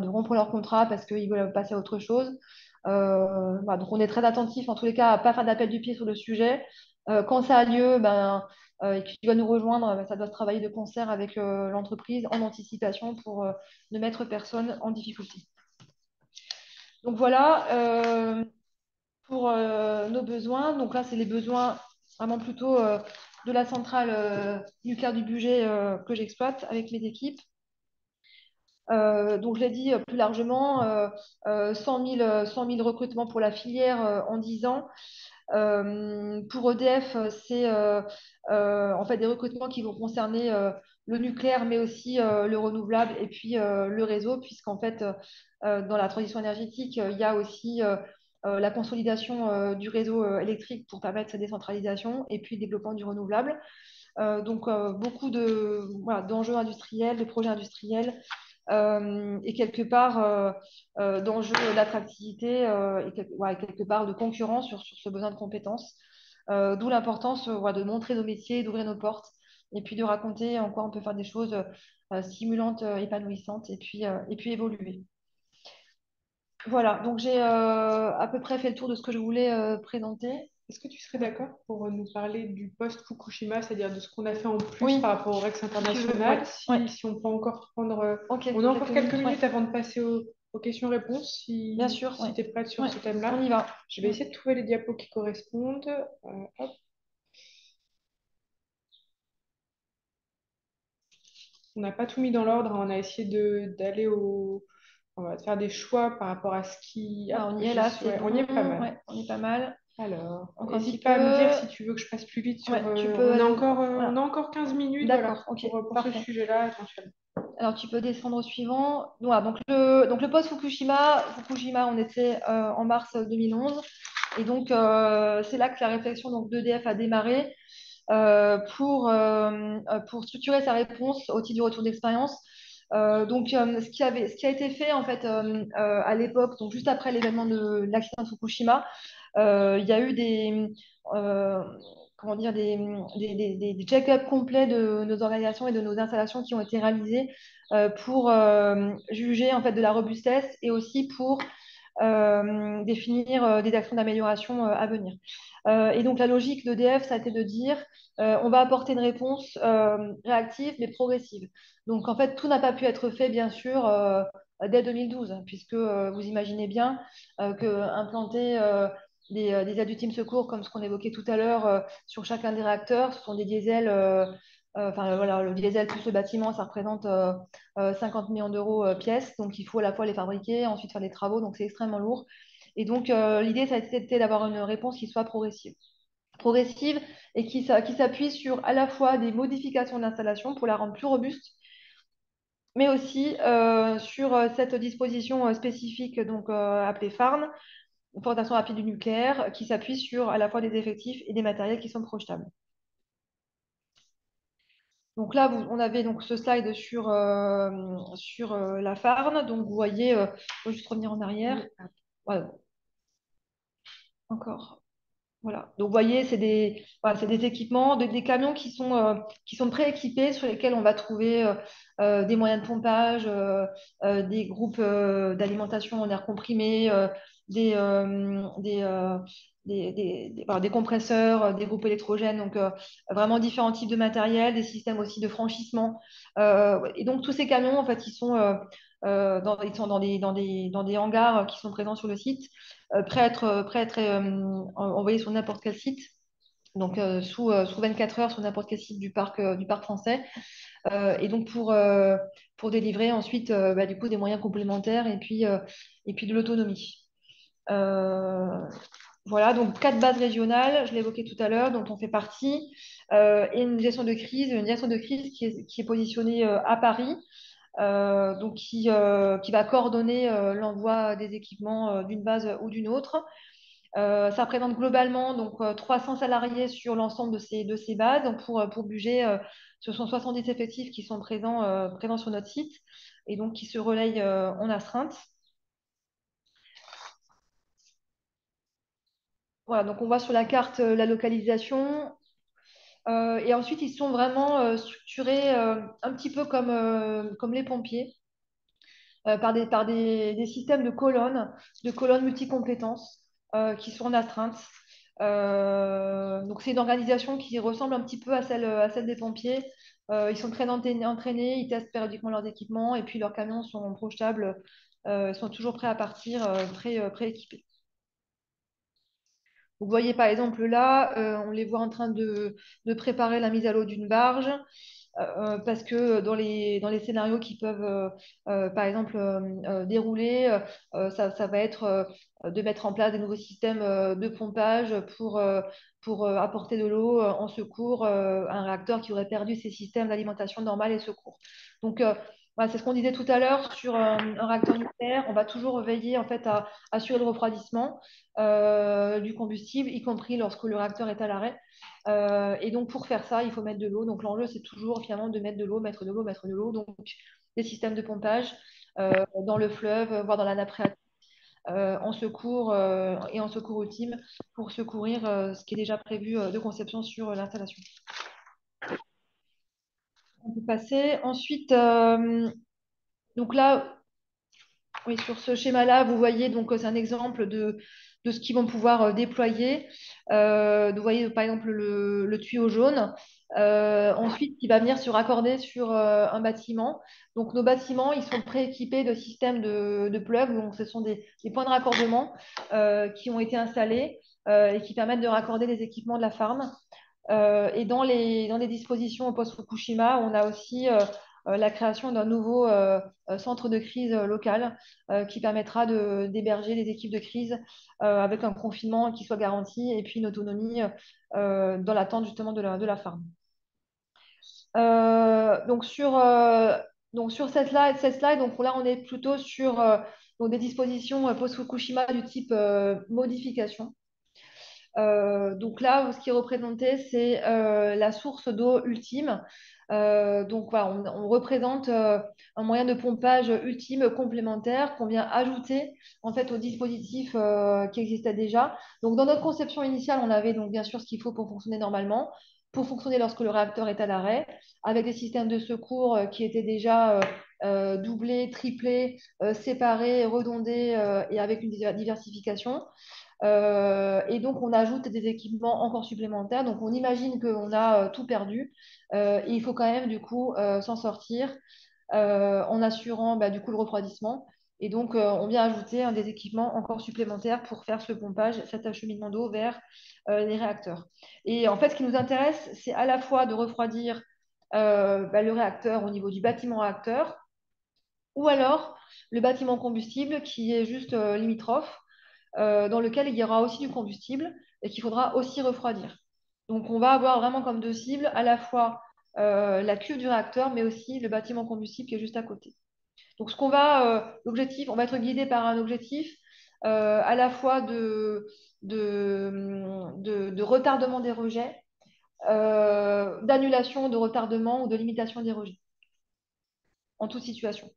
rompre leur contrat parce qu'ils veulent passer à autre chose. Voilà, donc, on est très attentif en tous les cas à ne pas faire d'appel du pied sur le sujet. Quand ça a lieu, et qu'il va nous rejoindre, ça doit se travailler de concert avec l'entreprise en anticipation pour ne mettre personne en difficulté. Donc voilà pour nos besoins. Donc là, c'est les besoins vraiment plutôt de la centrale nucléaire du budget que j'exploite avec mes équipes. Donc je l'ai dit plus largement, 100 000 recrutements pour la filière en 10 ans. Pour EDF, c'est en fait des recrutements qui vont concerner le nucléaire, mais aussi le renouvelable et puis le réseau, puisqu'en fait, dans la transition énergétique, il y a aussi la consolidation du réseau électrique pour permettre sa décentralisation et puis le développement du renouvelable. Donc, beaucoup voilà, d'enjeux industriels, de projets industriels et quelque part d'enjeux d'attractivité et quelque part de concurrence sur ce besoin de compétences. D'où l'importance voilà, de montrer nos métiers, d'ouvrir nos portes et puis de raconter en quoi on peut faire des choses stimulantes, épanouissantes et puis évoluer. Voilà, donc j'ai à peu près fait le tour de ce que je voulais présenter. Est-ce que tu serais d'accord pour nous parler du post-Fukushima, c'est-à-dire de ce qu'on a fait en plus Oui. par rapport au Rex international, si on peut encore prendre... Ok, on a encore quelques minutes, minutes avant de passer aux questions-réponses, Bien sûr, si tu es prête sur Ouais, ce thème-là. on y va. Je vais essayer de trouver les diapos qui correspondent. Hop. On n'a pas tout mis dans l'ordre, hein. On a essayé d'aller au... On va faire des choix par rapport à ce qui... Ah, Hop, on y est là, ouais, on y est pas mal. Ouais, on est pas mal. Alors, Encore un petit n'hésite pas à me dire peu. si tu veux que je passe plus vite sur... Ouais, tu peux aller on a encore 15 minutes voilà, D'accord, ok, pour ce parfait. sujet-là, éventuellement. Alors, tu peux descendre au suivant. Voilà, donc le post-Fukushima, on était en mars 2011. Et donc, c'est là que la réflexion d'EDF a démarré pour structurer sa réponse au titre du retour d'expérience. Ce qui a été fait en fait à l'époque, donc juste après l'événement de l'accident de Fukushima, il y a eu euh, comment dire, des check-ups complets de nos organisations et de nos installations qui ont été réalisés pour juger en fait de la robustesse et aussi pour définir des actions d'amélioration à venir. Et donc la logique d'EDF, ça a été de dire on va apporter une réponse réactive mais progressive. Donc en fait, tout n'a pas pu être fait, bien sûr, dès 2012, puisque vous imaginez bien qu'implanter des aides ultime secours, comme ce qu'on évoquait tout à l'heure, sur chacun des réacteurs, ce sont des diesels. Enfin voilà, le diesel plus le bâtiment, ça représente 50 millions d'euros pièce. Donc il faut à la fois les fabriquer, ensuite faire des travaux, donc c'est extrêmement lourd. Et donc l'idée, ça a été d'avoir une réponse qui soit progressive et qui s'appuie sur à la fois des modifications d'installation pour la rendre plus robuste, mais aussi sur cette disposition spécifique donc, appelée FARN, fortation rapide du nucléaire, qui s'appuie sur à la fois des effectifs et des matériels qui sont projetables. Donc là, on avait donc ce slide sur la FARN. Donc vous voyez, il faut juste revenir en arrière. Voilà. Encore. Voilà. Donc, vous voyez, c'est des équipements, des camions qui sont prééquipés, sur lesquels on va trouver des moyens de pompage, des groupes d'alimentation en air comprimé, des, des compresseurs, des groupes électrogènes, donc vraiment différents types de matériel, des systèmes aussi de franchissement. Et donc, tous ces camions, en fait, ils sont dans des hangars qui sont présents sur le site, prêts à être envoyés sur n'importe quel site, donc sous 24 heures sur n'importe quel site du parc français, et donc pour délivrer ensuite du coup, des moyens complémentaires et puis de l'autonomie. Voilà, donc 4 bases régionales, je l'évoquais tout à l'heure, dont on fait partie, et une direction de crise qui est positionnée à Paris, donc qui va coordonner l'envoi des équipements d'une base ou d'une autre. Ça représente globalement donc 300 salariés sur l'ensemble de ces bases. Donc pour budget, ce sont 70 effectifs qui sont présents sur notre site et donc qui se relayent en astreinte. Voilà, donc on voit sur la carte la localisation. Et ensuite, ils sont vraiment structurés un petit peu comme les pompiers, par des systèmes de colonnes multicompétences qui sont en astreinte. Donc, c'est une organisation qui ressemble un petit peu à celle des pompiers. Ils sont très entraînés, ils testent périodiquement leurs équipements et puis leurs camions sont projetables, sont toujours prêts à partir, pré-équipés. Vous voyez par exemple là, on les voit en train de préparer la mise à l'eau d'une barge. Parce que dans les scénarios qui peuvent, par exemple, dérouler, ça va être de mettre en place des nouveaux systèmes de pompage pour apporter de l'eau en secours à un réacteur qui aurait perdu ses systèmes d'alimentation normale et secours. Donc, voilà, c'est ce qu'on disait tout à l'heure sur un réacteur nucléaire. On va toujours veiller en fait, à assurer le refroidissement du combustible, y compris lorsque le réacteur est à l'arrêt. Et donc, pour faire ça, il faut mettre de l'eau. Donc, l'enjeu, c'est toujours finalement de mettre de l'eau, mettre de l'eau, mettre de l'eau. Donc, des systèmes de pompage dans le fleuve, voire dans la nappe phréatique, en secours et en secours ultime pour secourir ce qui est déjà prévu de conception sur l'installation. On peut passer. Ensuite, donc là, oui, sur ce schéma-là, vous voyez, donc c'est un exemple de ce qu'ils vont pouvoir déployer. Vous voyez, par exemple, le tuyau jaune. Ensuite, il va venir se raccorder sur un bâtiment. Donc, nos bâtiments, ils sont prééquipés de systèmes de plug. Donc, ce sont des points de raccordement qui ont été installés et qui permettent de raccorder les équipements de la farm. Et dans les dispositions au post-Fukushima, on a aussi la création d'un nouveau centre de crise local qui permettra d'héberger les équipes de crise avec un confinement qui soit garanti et puis une autonomie dans l'attente justement de la farm. Donc sur cette slide, donc là on est plutôt sur donc des dispositions post-Fukushima du type modification. Donc là, ce qui est représenté, c'est la source d'eau ultime. Donc voilà, on représente un moyen de pompage ultime complémentaire qu'on vient ajouter en fait au dispositif qui existait déjà. Donc dans notre conception initiale, on avait donc bien sûr ce qu'il faut pour fonctionner normalement, pour fonctionner lorsque le réacteur est à l'arrêt, avec des systèmes de secours qui étaient déjà doublés, triplés, séparés, redondés et avec une diversification. Et donc, on ajoute des équipements encore supplémentaires. Donc, on imagine qu'on a tout perdu. Et il faut quand même, du coup, s'en sortir en assurant du coup le refroidissement. Et donc, on vient ajouter des équipements encore supplémentaires pour faire ce pompage, cet acheminement d'eau vers les réacteurs. Et en fait, ce qui nous intéresse, c'est à la fois de refroidir le réacteur au niveau du bâtiment réacteur, ou alors le bâtiment combustible qui est juste limitrophe, dans lequel il y aura aussi du combustible et qu'il faudra aussi refroidir. Donc, on va avoir vraiment comme deux cibles à la fois la cuve du réacteur, mais aussi le bâtiment combustible qui est juste à côté. Donc, l'objectif, on va être guidé par un objectif à la fois de retardement des rejets, d'annulation, de retardement ou de limitation des rejets, en toute situation.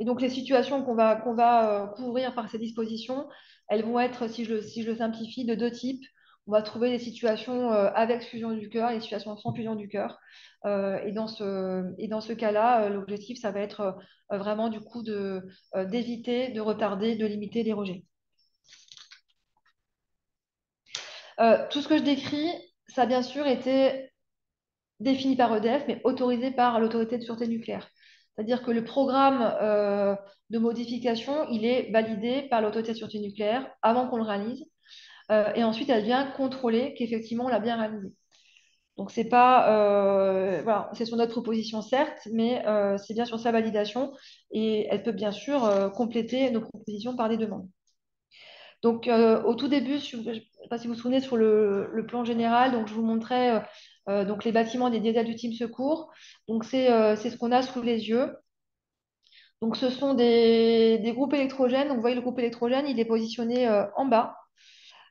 Et donc, les situations qu'on va couvrir par ces dispositions, elles vont être, si je le simplifie, de deux types. On va trouver des situations avec fusion du cœur et des situations sans fusion du cœur. Et dans ce cas-là, l'objectif, ça va être vraiment du coup d'éviter, de retarder, de limiter les rejets. Tout ce que je décris, ça a bien sûr été défini par EDF, mais autorisé par l'autorité de sûreté nucléaire. C'est-à-dire que le programme de modification, il est validé par l'autorité de sûreté nucléaire avant qu'on le réalise. Et ensuite, elle vient contrôler qu'effectivement, on l'a bien réalisé. Donc, c'est pas, voilà, c'est sur notre proposition, certes, mais c'est bien sur sa validation. Et elle peut bien sûr compléter nos propositions par des demandes. Donc, au tout début, je ne sais pas si vous vous souvenez, sur le plan général, donc, je vous montrais donc, les bâtiments des diesels du Team Secours. Donc, c'est ce qu'on a sous les yeux. Donc, ce sont des groupes électrogènes. Donc, vous voyez, le groupe électrogène, il est positionné en bas.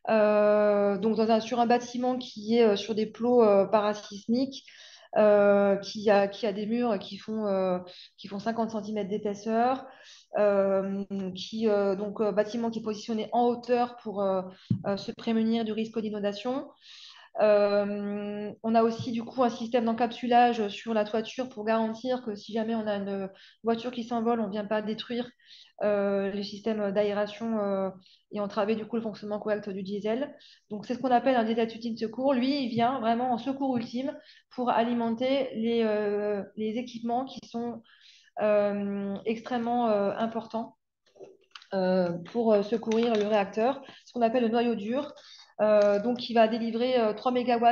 Donc sur un bâtiment qui est sur des plots parasismiques, qui a des murs qui font 50 cm d'épaisseur, bâtiment qui est positionné en hauteur pour se prémunir du risque d'inondation. On a aussi du coup un système d'encapsulage sur la toiture pour garantir que si jamais on a une voiture qui s'envole, on ne vient pas détruire les systèmes d'aération et entraver du coup le fonctionnement correct du diesel. Donc c'est ce qu'on appelle un diesel ultime secours. Lui, il vient vraiment en secours ultime pour alimenter les équipements qui sont extrêmement importants pour secourir le réacteur, ce qu'on appelle le noyau dur. Donc, il va délivrer 3 MW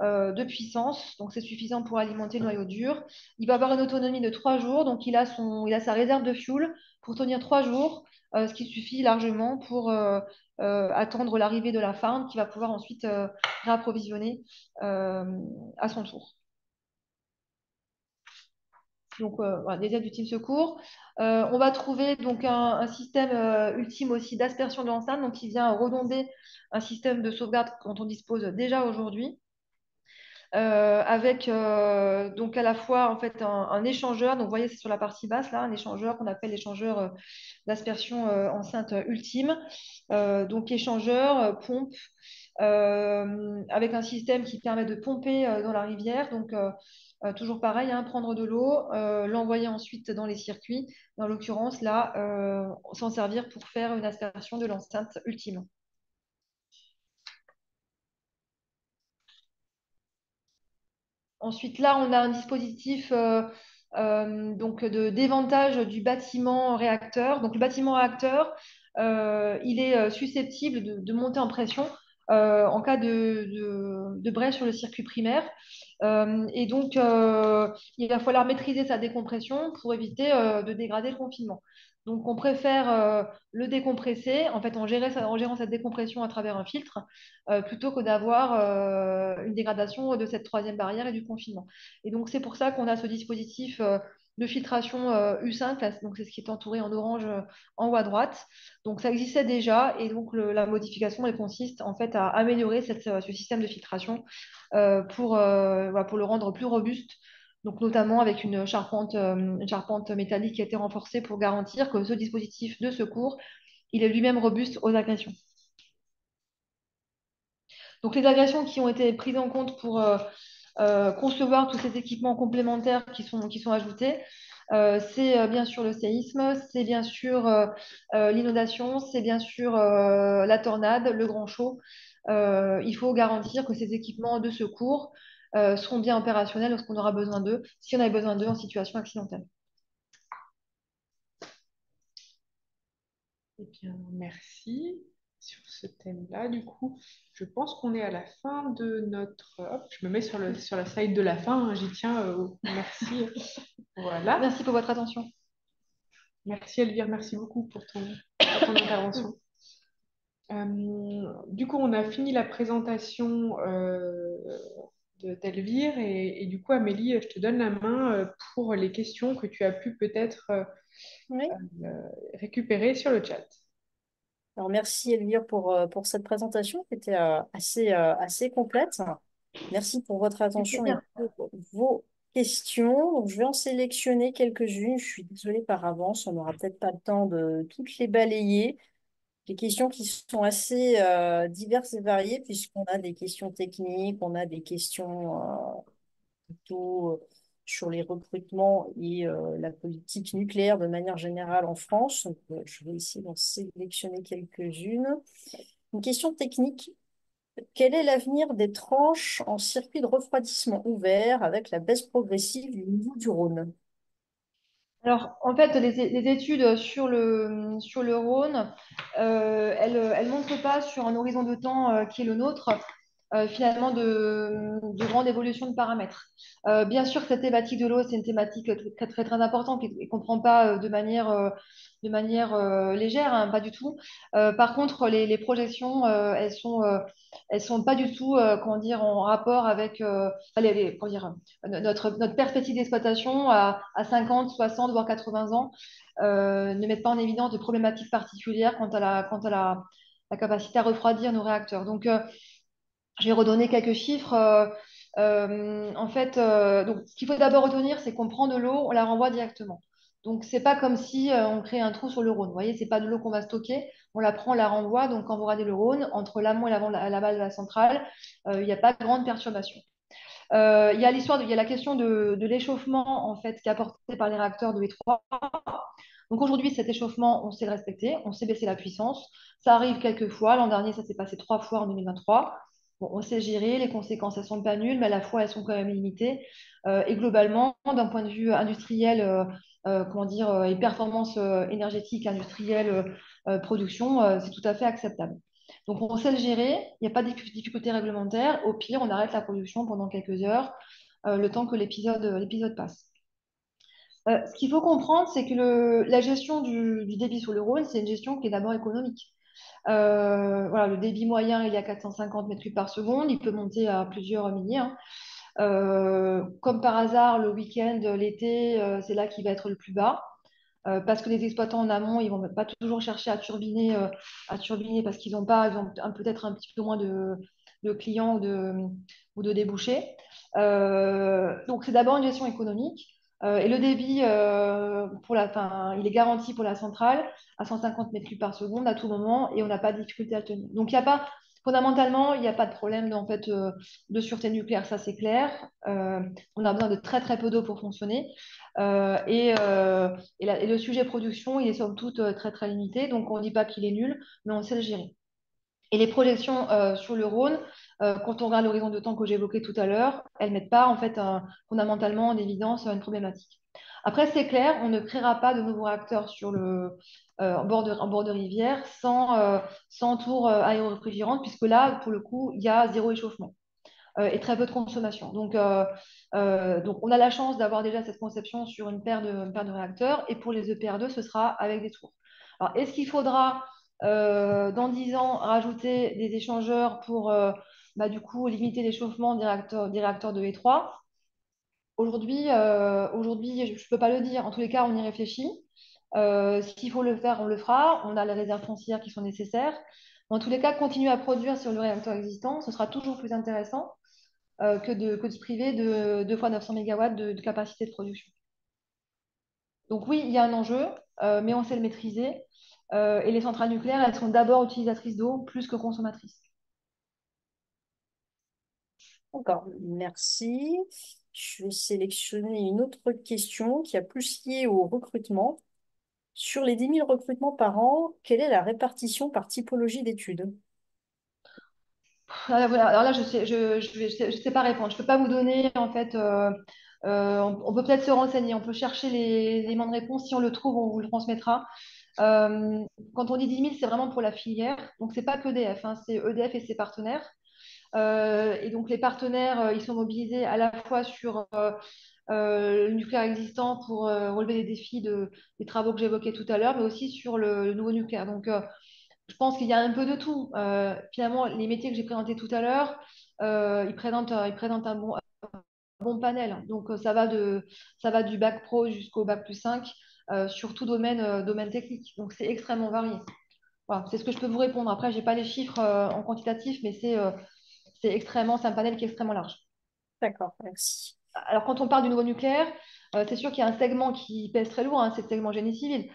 de puissance. Donc, c'est suffisant pour alimenter le noyau dur. Il va avoir une autonomie de 3 jours. Donc, il a sa réserve de fuel pour tenir 3 jours, ce qui suffit largement pour attendre l'arrivée de la farm qui va pouvoir ensuite réapprovisionner à son tour. Donc, voilà, des aides du Team Secours. On va trouver donc un système ultime aussi d'aspersion de l'enceinte, donc qui vient redonder un système de sauvegarde dont on dispose déjà aujourd'hui, avec donc à la fois en fait un échangeur. Donc, vous voyez, c'est sur la partie basse là, un échangeur qu'on appelle l'échangeur d'aspersion enceinte ultime. Donc, échangeur, pompe, avec un système qui permet de pomper dans la rivière. Donc, toujours pareil, hein, prendre de l'eau, l'envoyer ensuite dans les circuits. En l'occurrence, là, s'en servir pour faire une aspersion de l'enceinte ultime. Ensuite, là, on a un dispositif donc d'éventage du bâtiment réacteur. Donc, le bâtiment réacteur, il est susceptible de monter en pression en cas de brèche sur le circuit primaire. Et donc, il va falloir maîtriser sa décompression pour éviter de dégrader le confinement. Donc, on préfère le décompresser, en fait, en gérant cette décompression à travers un filtre, plutôt que d'avoir une dégradation de cette troisième barrière et du confinement. Et donc, c'est pour ça qu'on a ce dispositif de filtration U5, là, donc c'est ce qui est entouré en orange en haut à droite. Donc, ça existait déjà, et donc la modification, elle consiste en fait à améliorer ce système de filtration pour le rendre plus robuste. Donc, notamment avec une charpente métallique qui a été renforcée pour garantir que ce dispositif de secours, il est lui-même robuste aux agressions. Donc, les agressions qui ont été prises en compte pour concevoir tous ces équipements complémentaires qui sont ajoutés. C'est bien sûr le séisme, c'est bien sûr l'inondation, c'est bien sûr la tornade, le grand chaud. Il faut garantir que ces équipements de secours seront bien opérationnels lorsqu'on aura besoin d'eux, si on a besoin d'eux en situation accidentelle. Eh bien, merci sur ce thème-là. Du coup, je pense qu'on est à la fin de notre... Hop, je me mets sur la slide de la fin, hein, j'y tiens. Merci. Voilà. Merci pour votre attention. Merci Elvire, merci beaucoup pour ton intervention. Du coup, on a fini la présentation d'Elvire et du coup, Amélie, je te donne la main pour les questions que tu as pu peut-être Oui. récupérer sur le chat. Alors, merci Elvire pour cette présentation qui était assez complète. Merci pour votre attention et Bien. pour vos questions. Donc, je vais en sélectionner quelques-unes. Je suis désolée par avance, on n'aura peut-être pas le temps de toutes les balayer. Des questions qui sont assez diverses et variées, puisqu'on a des questions techniques, on a des questions plutôt sur les recrutements et la politique nucléaire de manière générale en France. Donc, je vais essayer d'en sélectionner quelques-unes. Une question technique. Quel est l'avenir des tranches en circuit de refroidissement ouvert avec la baisse progressive du niveau du Rhône? Alors, en fait, les études sur le Rhône, elles montrent pas sur un horizon de temps qui est le nôtre, finalement, de grande évolution de paramètres. Bien sûr, cette thématique de l'eau, c'est une thématique très importante et qu'on ne prend pas de manière légère, hein, pas du tout. Par contre, les projections, elles sont pas du tout, comment dire, en rapport avec comment dire, notre perspective d'exploitation à 50, 60, voire 80 ans ne mettent pas en évidence de problématiques particulières quant à la capacité à refroidir nos réacteurs. Donc, je vais redonner quelques chiffres. En fait, donc, ce qu'il faut d'abord retenir, c'est qu'on prend de l'eau, on la renvoie directement. Donc, c'est pas comme si on crée un trou sur le Rhône. Vous voyez, c'est pas de l'eau qu'on va stocker. On la prend, on la renvoie. Donc, quand vous regardez le Rhône, entre l'amont et l'aval de la centrale, il n'y a pas de grande perturbation. Il y a la question de l'échauffement en fait, qui est apporté par les réacteurs de V3. Donc aujourd'hui, cet échauffement, on sait le respecter, on sait baisser la puissance. Ça arrive quelques fois. L'an dernier, ça s'est passé 3 fois en 2023. Bon, on sait gérer, les conséquences, elles sont pas nulles, mais à la fois, elles sont quand même limitées. Et globalement, d'un point de vue industriel, comment dire, et performance énergétique industrielle, production, c'est tout à fait acceptable. Donc, on sait le gérer, il n'y a pas de difficulté réglementaire. Au pire, on arrête la production pendant quelques heures, le temps que l'épisode passe. Ce qu'il faut comprendre, c'est que la gestion du débit sur le Rhône, c'est une gestion qui est d'abord économique. Voilà, le débit moyen, il est à 450 mètres cubes par seconde, il peut monter à plusieurs milliers, hein. Comme par hasard, le week-end, l'été, c'est là qu'il va être le plus bas. Parce que les exploitants en amont, ils vont pas toujours chercher à turbiner parce qu'ils ont pas, ils ont peut-être un petit peu moins de clients ou de débouchés. Donc c'est d'abord une gestion économique. Et le débit, il est garanti pour la centrale à 150 mètres cubes par seconde à tout moment et on n'a pas de difficulté à le tenir. Donc fondamentalement, il n'y a pas de problème en fait, de sûreté nucléaire, ça c'est clair. On a besoin de très peu d'eau pour fonctionner. Et le sujet production, il est somme toute très limité, donc on ne dit pas qu'il est nul, mais on sait le gérer. Et les projections sur le Rhône, quand on regarde l'horizon de temps que j'évoquais tout à l'heure, elles ne mettent pas en fait fondamentalement en évidence une problématique. Après, c'est clair, on ne créera pas de nouveaux réacteurs en bord de rivière sans tour aéro-réfrigérante, puisque là, pour le coup, il y a zéro échauffement et très peu de consommation. Donc, on a la chance d'avoir déjà cette conception sur une paire de réacteurs. Et pour les EPR2, ce sera avec des tours. Alors, est-ce qu'il faudra, dans 10 ans, rajouter des échangeurs pour du coup, limiter l'échauffement des réacteurs de V3? Aujourd'hui, je ne peux pas le dire. En tous les cas, on y réfléchit. S'il faut le faire, on le fera. On a les réserves foncières qui sont nécessaires. En tous les cas, continuer à produire sur le réacteur existant, ce sera toujours plus intéressant que de se priver de 2 fois 900 mégawatts de capacité de production. Donc oui, il y a un enjeu, mais on sait le maîtriser. Et les centrales nucléaires, elles sont d'abord utilisatrices d'eau plus que consommatrices. D'accord, merci. Je vais sélectionner une autre question qui a plus lié au recrutement. Sur les 10 000 recrutements par an, quelle est la répartition par typologie d'études? Voilà. Alors là, je sais pas répondre. Je peux pas vous donner, en fait, on peut peut-être se renseigner, on peut chercher les éléments de réponse. Si on le trouve, on vous le transmettra. Euh, Quand on dit 10 000, c'est vraiment pour la filière. Donc, c'est pas qu'EDF, hein, c'est EDF et ses partenaires. Et donc, les partenaires, ils sont mobilisés à la fois sur le nucléaire existant pour relever les défis des travaux que j'évoquais tout à l'heure, mais aussi sur le nouveau nucléaire. Donc, je pense qu'il y a un peu de tout. Finalement, les métiers que j'ai présentés tout à l'heure, ils présentent un bon panel. Donc, ça va du bac pro jusqu'au bac plus 5 sur tout domaine technique. Donc, c'est extrêmement varié. Voilà, c'est ce que je peux vous répondre. Après, je n'ai pas les chiffres en quantitatif, mais c'est un panel qui est extrêmement large. D'accord, merci. Alors, quand on parle du nouveau nucléaire, c'est sûr qu'il y a un segment qui pèse très lourd, hein, c'est le segment génie civil,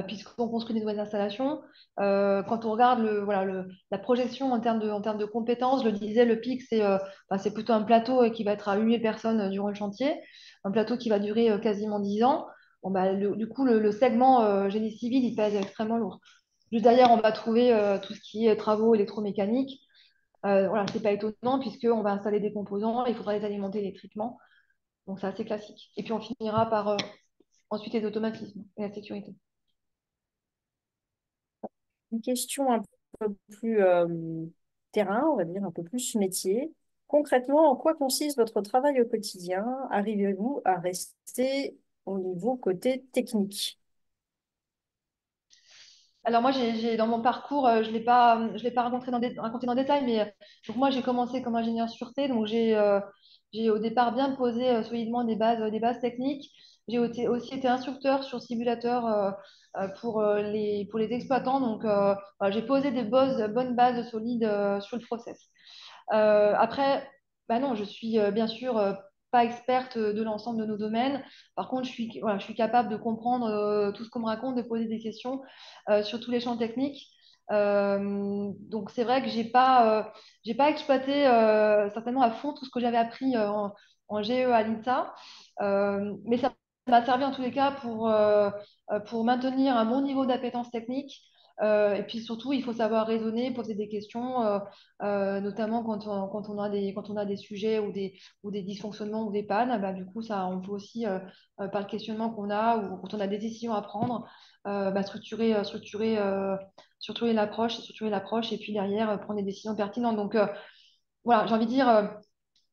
puisqu'on construit des nouvelles installations. Quand on regarde la projection en termes de compétences, je le disais, le pic, c'est plutôt un plateau qui va être à 8 000 personnes durant le chantier, un plateau qui va durer quasiment 10 ans. Bon, bah, du coup, le segment génie civil, il pèse extrêmement lourd. Juste derrière, on va trouver tout ce qui est travaux électromécaniques. Voilà, c'est pas étonnant puisqu'on va installer des composants, il faudra les alimenter électriquement. Donc, c'est assez classique. Et puis, on finira par ensuite les automatismes et la sécurité. Une question un peu plus terrain, on va dire un peu plus métier. Concrètement, en quoi consiste votre travail au quotidien? Arrivez-vous à rester au niveau côté technique? Alors, moi, dans mon parcours, je l'ai pas raconté dans le détail, mais donc moi, j'ai commencé comme ingénieur sûreté. Donc, j'ai au départ bien posé solidement des bases techniques. Aussi été instructeur sur simulateur pour les exploitants. Donc, voilà, j'ai posé des bonnes bases solides sur le process. Après, bah non, je suis bien sûr pas experte de l'ensemble de nos domaines. Par contre, voilà, je suis capable de comprendre tout ce qu'on me raconte, de poser des questions sur tous les champs techniques. Donc, c'est vrai que j'ai pas exploité certainement à fond tout ce que j'avais appris en GE à l'INSA. Mais ça m'a servi en tous les cas pour maintenir un bon niveau d'appétence technique. Et puis surtout, il faut savoir raisonner, poser des questions, notamment quand on a des sujets ou des dysfonctionnements ou des pannes. Bah, du coup, on peut aussi, par le questionnement qu'on a ou quand on a des décisions à prendre, bah, structurer l'approche et puis derrière prendre des décisions pertinentes. Donc voilà, j'ai envie de dire,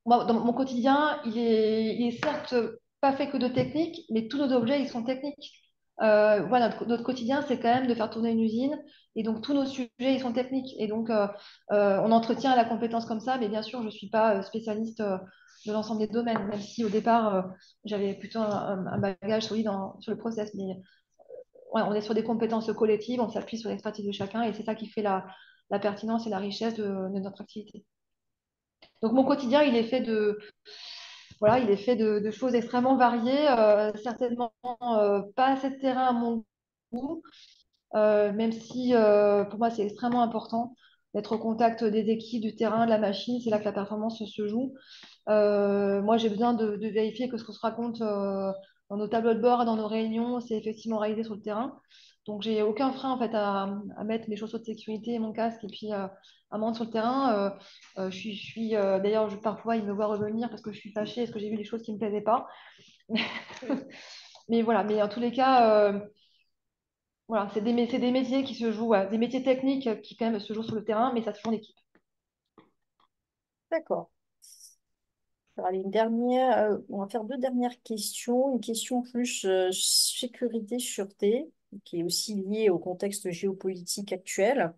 moi, dans mon quotidien, il est certes pas fait que de technique, mais tous nos objets, ils sont techniques. Voilà, notre quotidien, c'est quand même de faire tourner une usine. Et donc, tous nos sujets, ils sont techniques. Et donc, on entretient la compétence comme ça. Mais bien sûr, je ne suis pas spécialiste de l'ensemble des domaines, même si au départ, j'avais plutôt un bagage solide sur le process. Mais ouais, on est sur des compétences collectives, on s'appuie sur l'expertise de chacun. Et c'est ça qui fait la pertinence et la richesse de notre activité. Donc, mon quotidien, voilà, il est fait de choses extrêmement variées, certainement pas assez de terrain à mon goût, même si pour moi c'est extrêmement important d'être au contact des équipes, du terrain, de la machine, c'est là que la performance se joue. Moi j'ai besoin de vérifier que ce qu'on se raconte dans nos tableaux de bord, dans nos réunions, c'est effectivement réalisé sur le terrain. Donc j'ai aucun frein en fait à mettre mes chaussures de sécurité, mon casque et puis à me rendre sur le terrain. D'ailleurs, parfois il me voit revenir parce que je suis fâchée, parce que j'ai vu des choses qui ne me plaisaient pas. Mais voilà, mais en tous les cas, voilà, c'est des métiers qui se jouent, ouais, des métiers techniques qui quand même se jouent sur le terrain, mais ça se joue en équipe. D'accord. Alors, allez, on va faire deux dernières questions. Une question plus sécurité, sûreté, qui est aussi liée au contexte géopolitique actuel.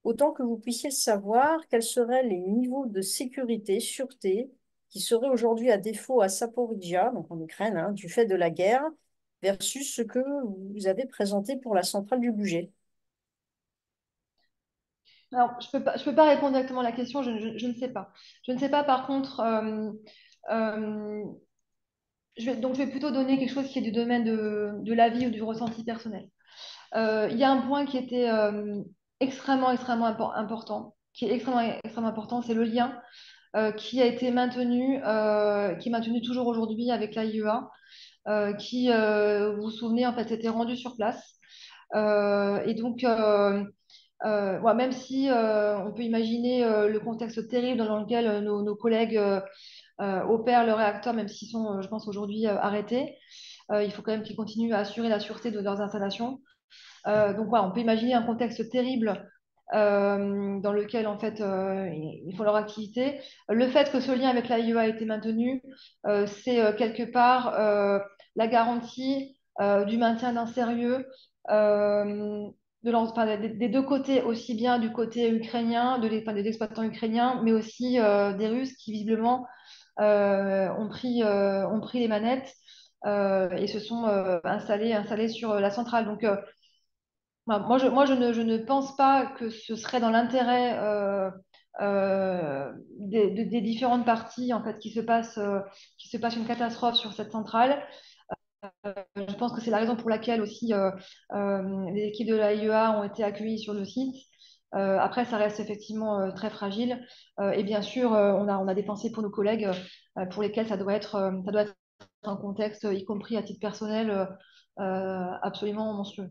Autant que vous puissiez le savoir, quels seraient les niveaux de sécurité, sûreté, qui seraient aujourd'hui à défaut à Zaporizhzhia, donc en Ukraine, hein, du fait de la guerre, versus ce que vous avez présenté pour la centrale du budget? Alors, je peux pas répondre directement à la question, je ne sais pas. Je ne sais pas, par contre, euh, donc je vais plutôt donner quelque chose qui est du domaine de l'avis ou du ressenti personnel. Il y a un point qui était extrêmement important, qui est extrêmement important, c'est le lien qui a été qui est maintenu toujours aujourd'hui avec l'AIEA, qui, vous vous souvenez, en fait, s'était rendu sur place. Et donc, ouais, même si on peut imaginer le contexte terrible dans lequel nos collègues opèrent le réacteur, même s'ils sont, je pense, aujourd'hui arrêtés, il faut quand même qu'ils continuent à assurer la sûreté de leurs installations. Donc, voilà, on peut imaginer un contexte terrible dans lequel, en fait, ils font leur activité. Le fait que ce lien avec l'AIEA a été maintenu, c'est quelque part la garantie du maintien d'un sérieux enfin, des deux côtés, aussi bien du côté ukrainien, enfin, des exploitants ukrainiens, mais aussi des Russes qui, visiblement, ont pris les manettes et se sont installés sur la centrale. Donc, je ne pense pas que ce serait dans l'intérêt des différentes parties en fait, qui se passe une catastrophe sur cette centrale. Je pense que c'est la raison pour laquelle aussi les équipes de l'AIEA ont été accueillies sur le site. Après, ça reste effectivement très fragile. Et bien sûr, on a des pensées pour nos collègues pour lesquels ça doit être un contexte, y compris à titre personnel, absolument monstrueux.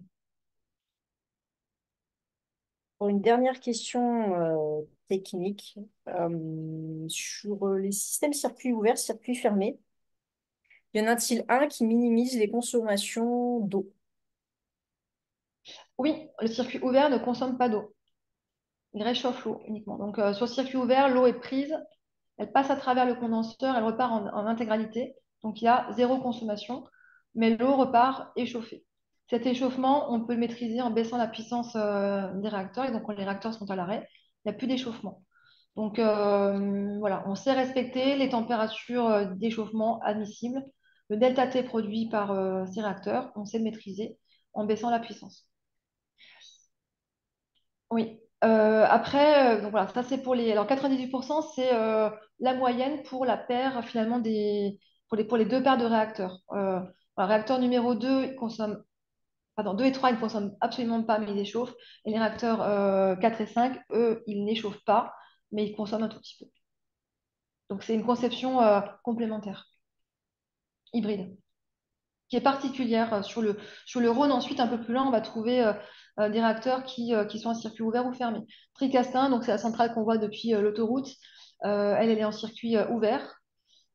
Pour une dernière question technique sur les systèmes circuits ouverts, circuits fermés, y en a-t-il un qui minimise les consommations d'eau? Oui, le circuit ouvert ne consomme pas d'eau. Il réchauffe l'eau uniquement. Donc, sur le circuit ouvert, l'eau est prise, elle passe à travers le condenseur, elle repart en intégralité. Donc, il y a zéro consommation, mais l'eau repart échauffée. Cet échauffement, on peut le maîtriser en baissant la puissance des réacteurs. Et donc, quand les réacteurs sont à l'arrêt, il n'y a plus d'échauffement. Donc, voilà, on sait respecter les températures d'échauffement admissibles. Le delta T produit par ces réacteurs, on sait le maîtriser en baissant la puissance. Oui. Après, donc voilà, ça c'est pour les. Alors 98%, c'est la moyenne pour la paire finalement pour les deux paires de réacteurs. Voilà, réacteur numéro 2, il consomme. Pardon, 2 et 3, ils ne consomment absolument pas, mais ils échauffent. Et les réacteurs 4 et 5, eux, ils n'échauffent pas, mais ils consomment un tout petit peu. Donc c'est une conception complémentaire, hybride, qui est particulière sur le Rhône. Ensuite, un peu plus loin, on va trouver des réacteurs qui sont en circuit ouvert ou fermé. Tricastin, donc c'est la centrale qu'on voit depuis l'autoroute. Elle est en circuit ouvert.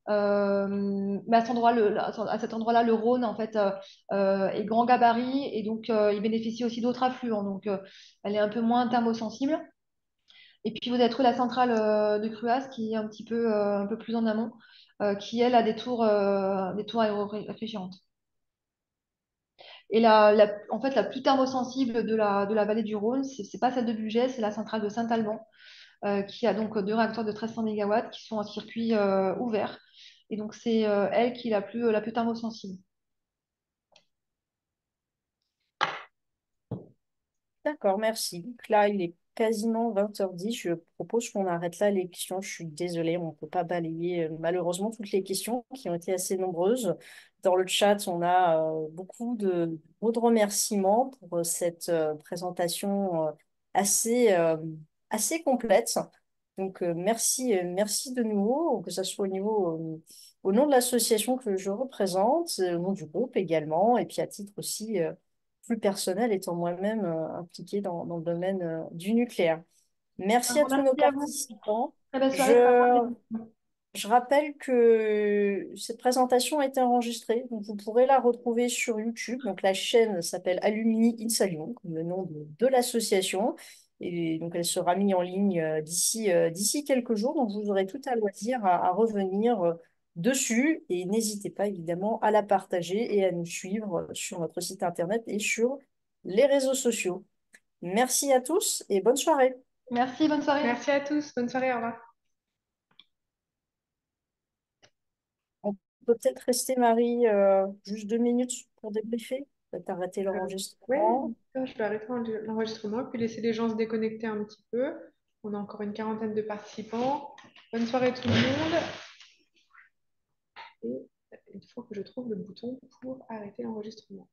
Mais à cet endroit-là, le Rhône en fait est grand gabarit et donc il bénéficie aussi d'autres affluents. Donc elle est un peu moins thermosensible. Et puis vous avez trouvé la centrale de Cruas qui est un peu plus en amont, qui elle a des tours aéro-réfrigérantes. Et en fait, la plus thermosensible de la vallée du Rhône, c'est pas celle de Bugey, c'est la centrale de Saint-Alban, qui a donc deux réacteurs de 1300 mégawatts qui sont en circuit ouvert. Et donc, c'est elle qui est la plus thermosensible. D'accord, merci. Donc là, il est quasiment 20h10. Je propose qu'on arrête là les questions. Je suis désolée, on ne peut pas balayer malheureusement toutes les questions qui ont été assez nombreuses. Dans le chat, on a beaucoup de mots de remerciements pour cette présentation assez complète. Donc, merci de nouveau, que ce soit au nom de l'association que je représente, au nom du groupe également, et puis à titre aussi plus personnel, étant moi-même impliquée dans le domaine du nucléaire. Un Merci à grand tous nos merci à vous. participants. Très belle soirée. Je, je rappelle que cette présentation a été enregistrée, donc vous pourrez la retrouver sur YouTube. Donc la chaîne s'appelle Alumni Insalium, comme le nom de l'association. Et donc elle sera mise en ligne d'ici quelques jours. Donc vous aurez tout à loisir à revenir dessus. Et n'hésitez pas évidemment à la partager et à nous suivre sur notre site internet et sur les réseaux sociaux. Merci à tous et bonne soirée. Merci, bonne soirée. Merci à tous. Bonne soirée. Au revoir. On peut peut-être rester, Marie, juste 2 minutes pour débriefer. Peut-être arrêter Ouais, l'enregistrement. je vais arrêter l'enregistrement puis laisser les gens se déconnecter un petit peu. On a encore une quarantaine de participants. Bonne soirée tout le monde. Et il faut que je trouve le bouton pour arrêter l'enregistrement.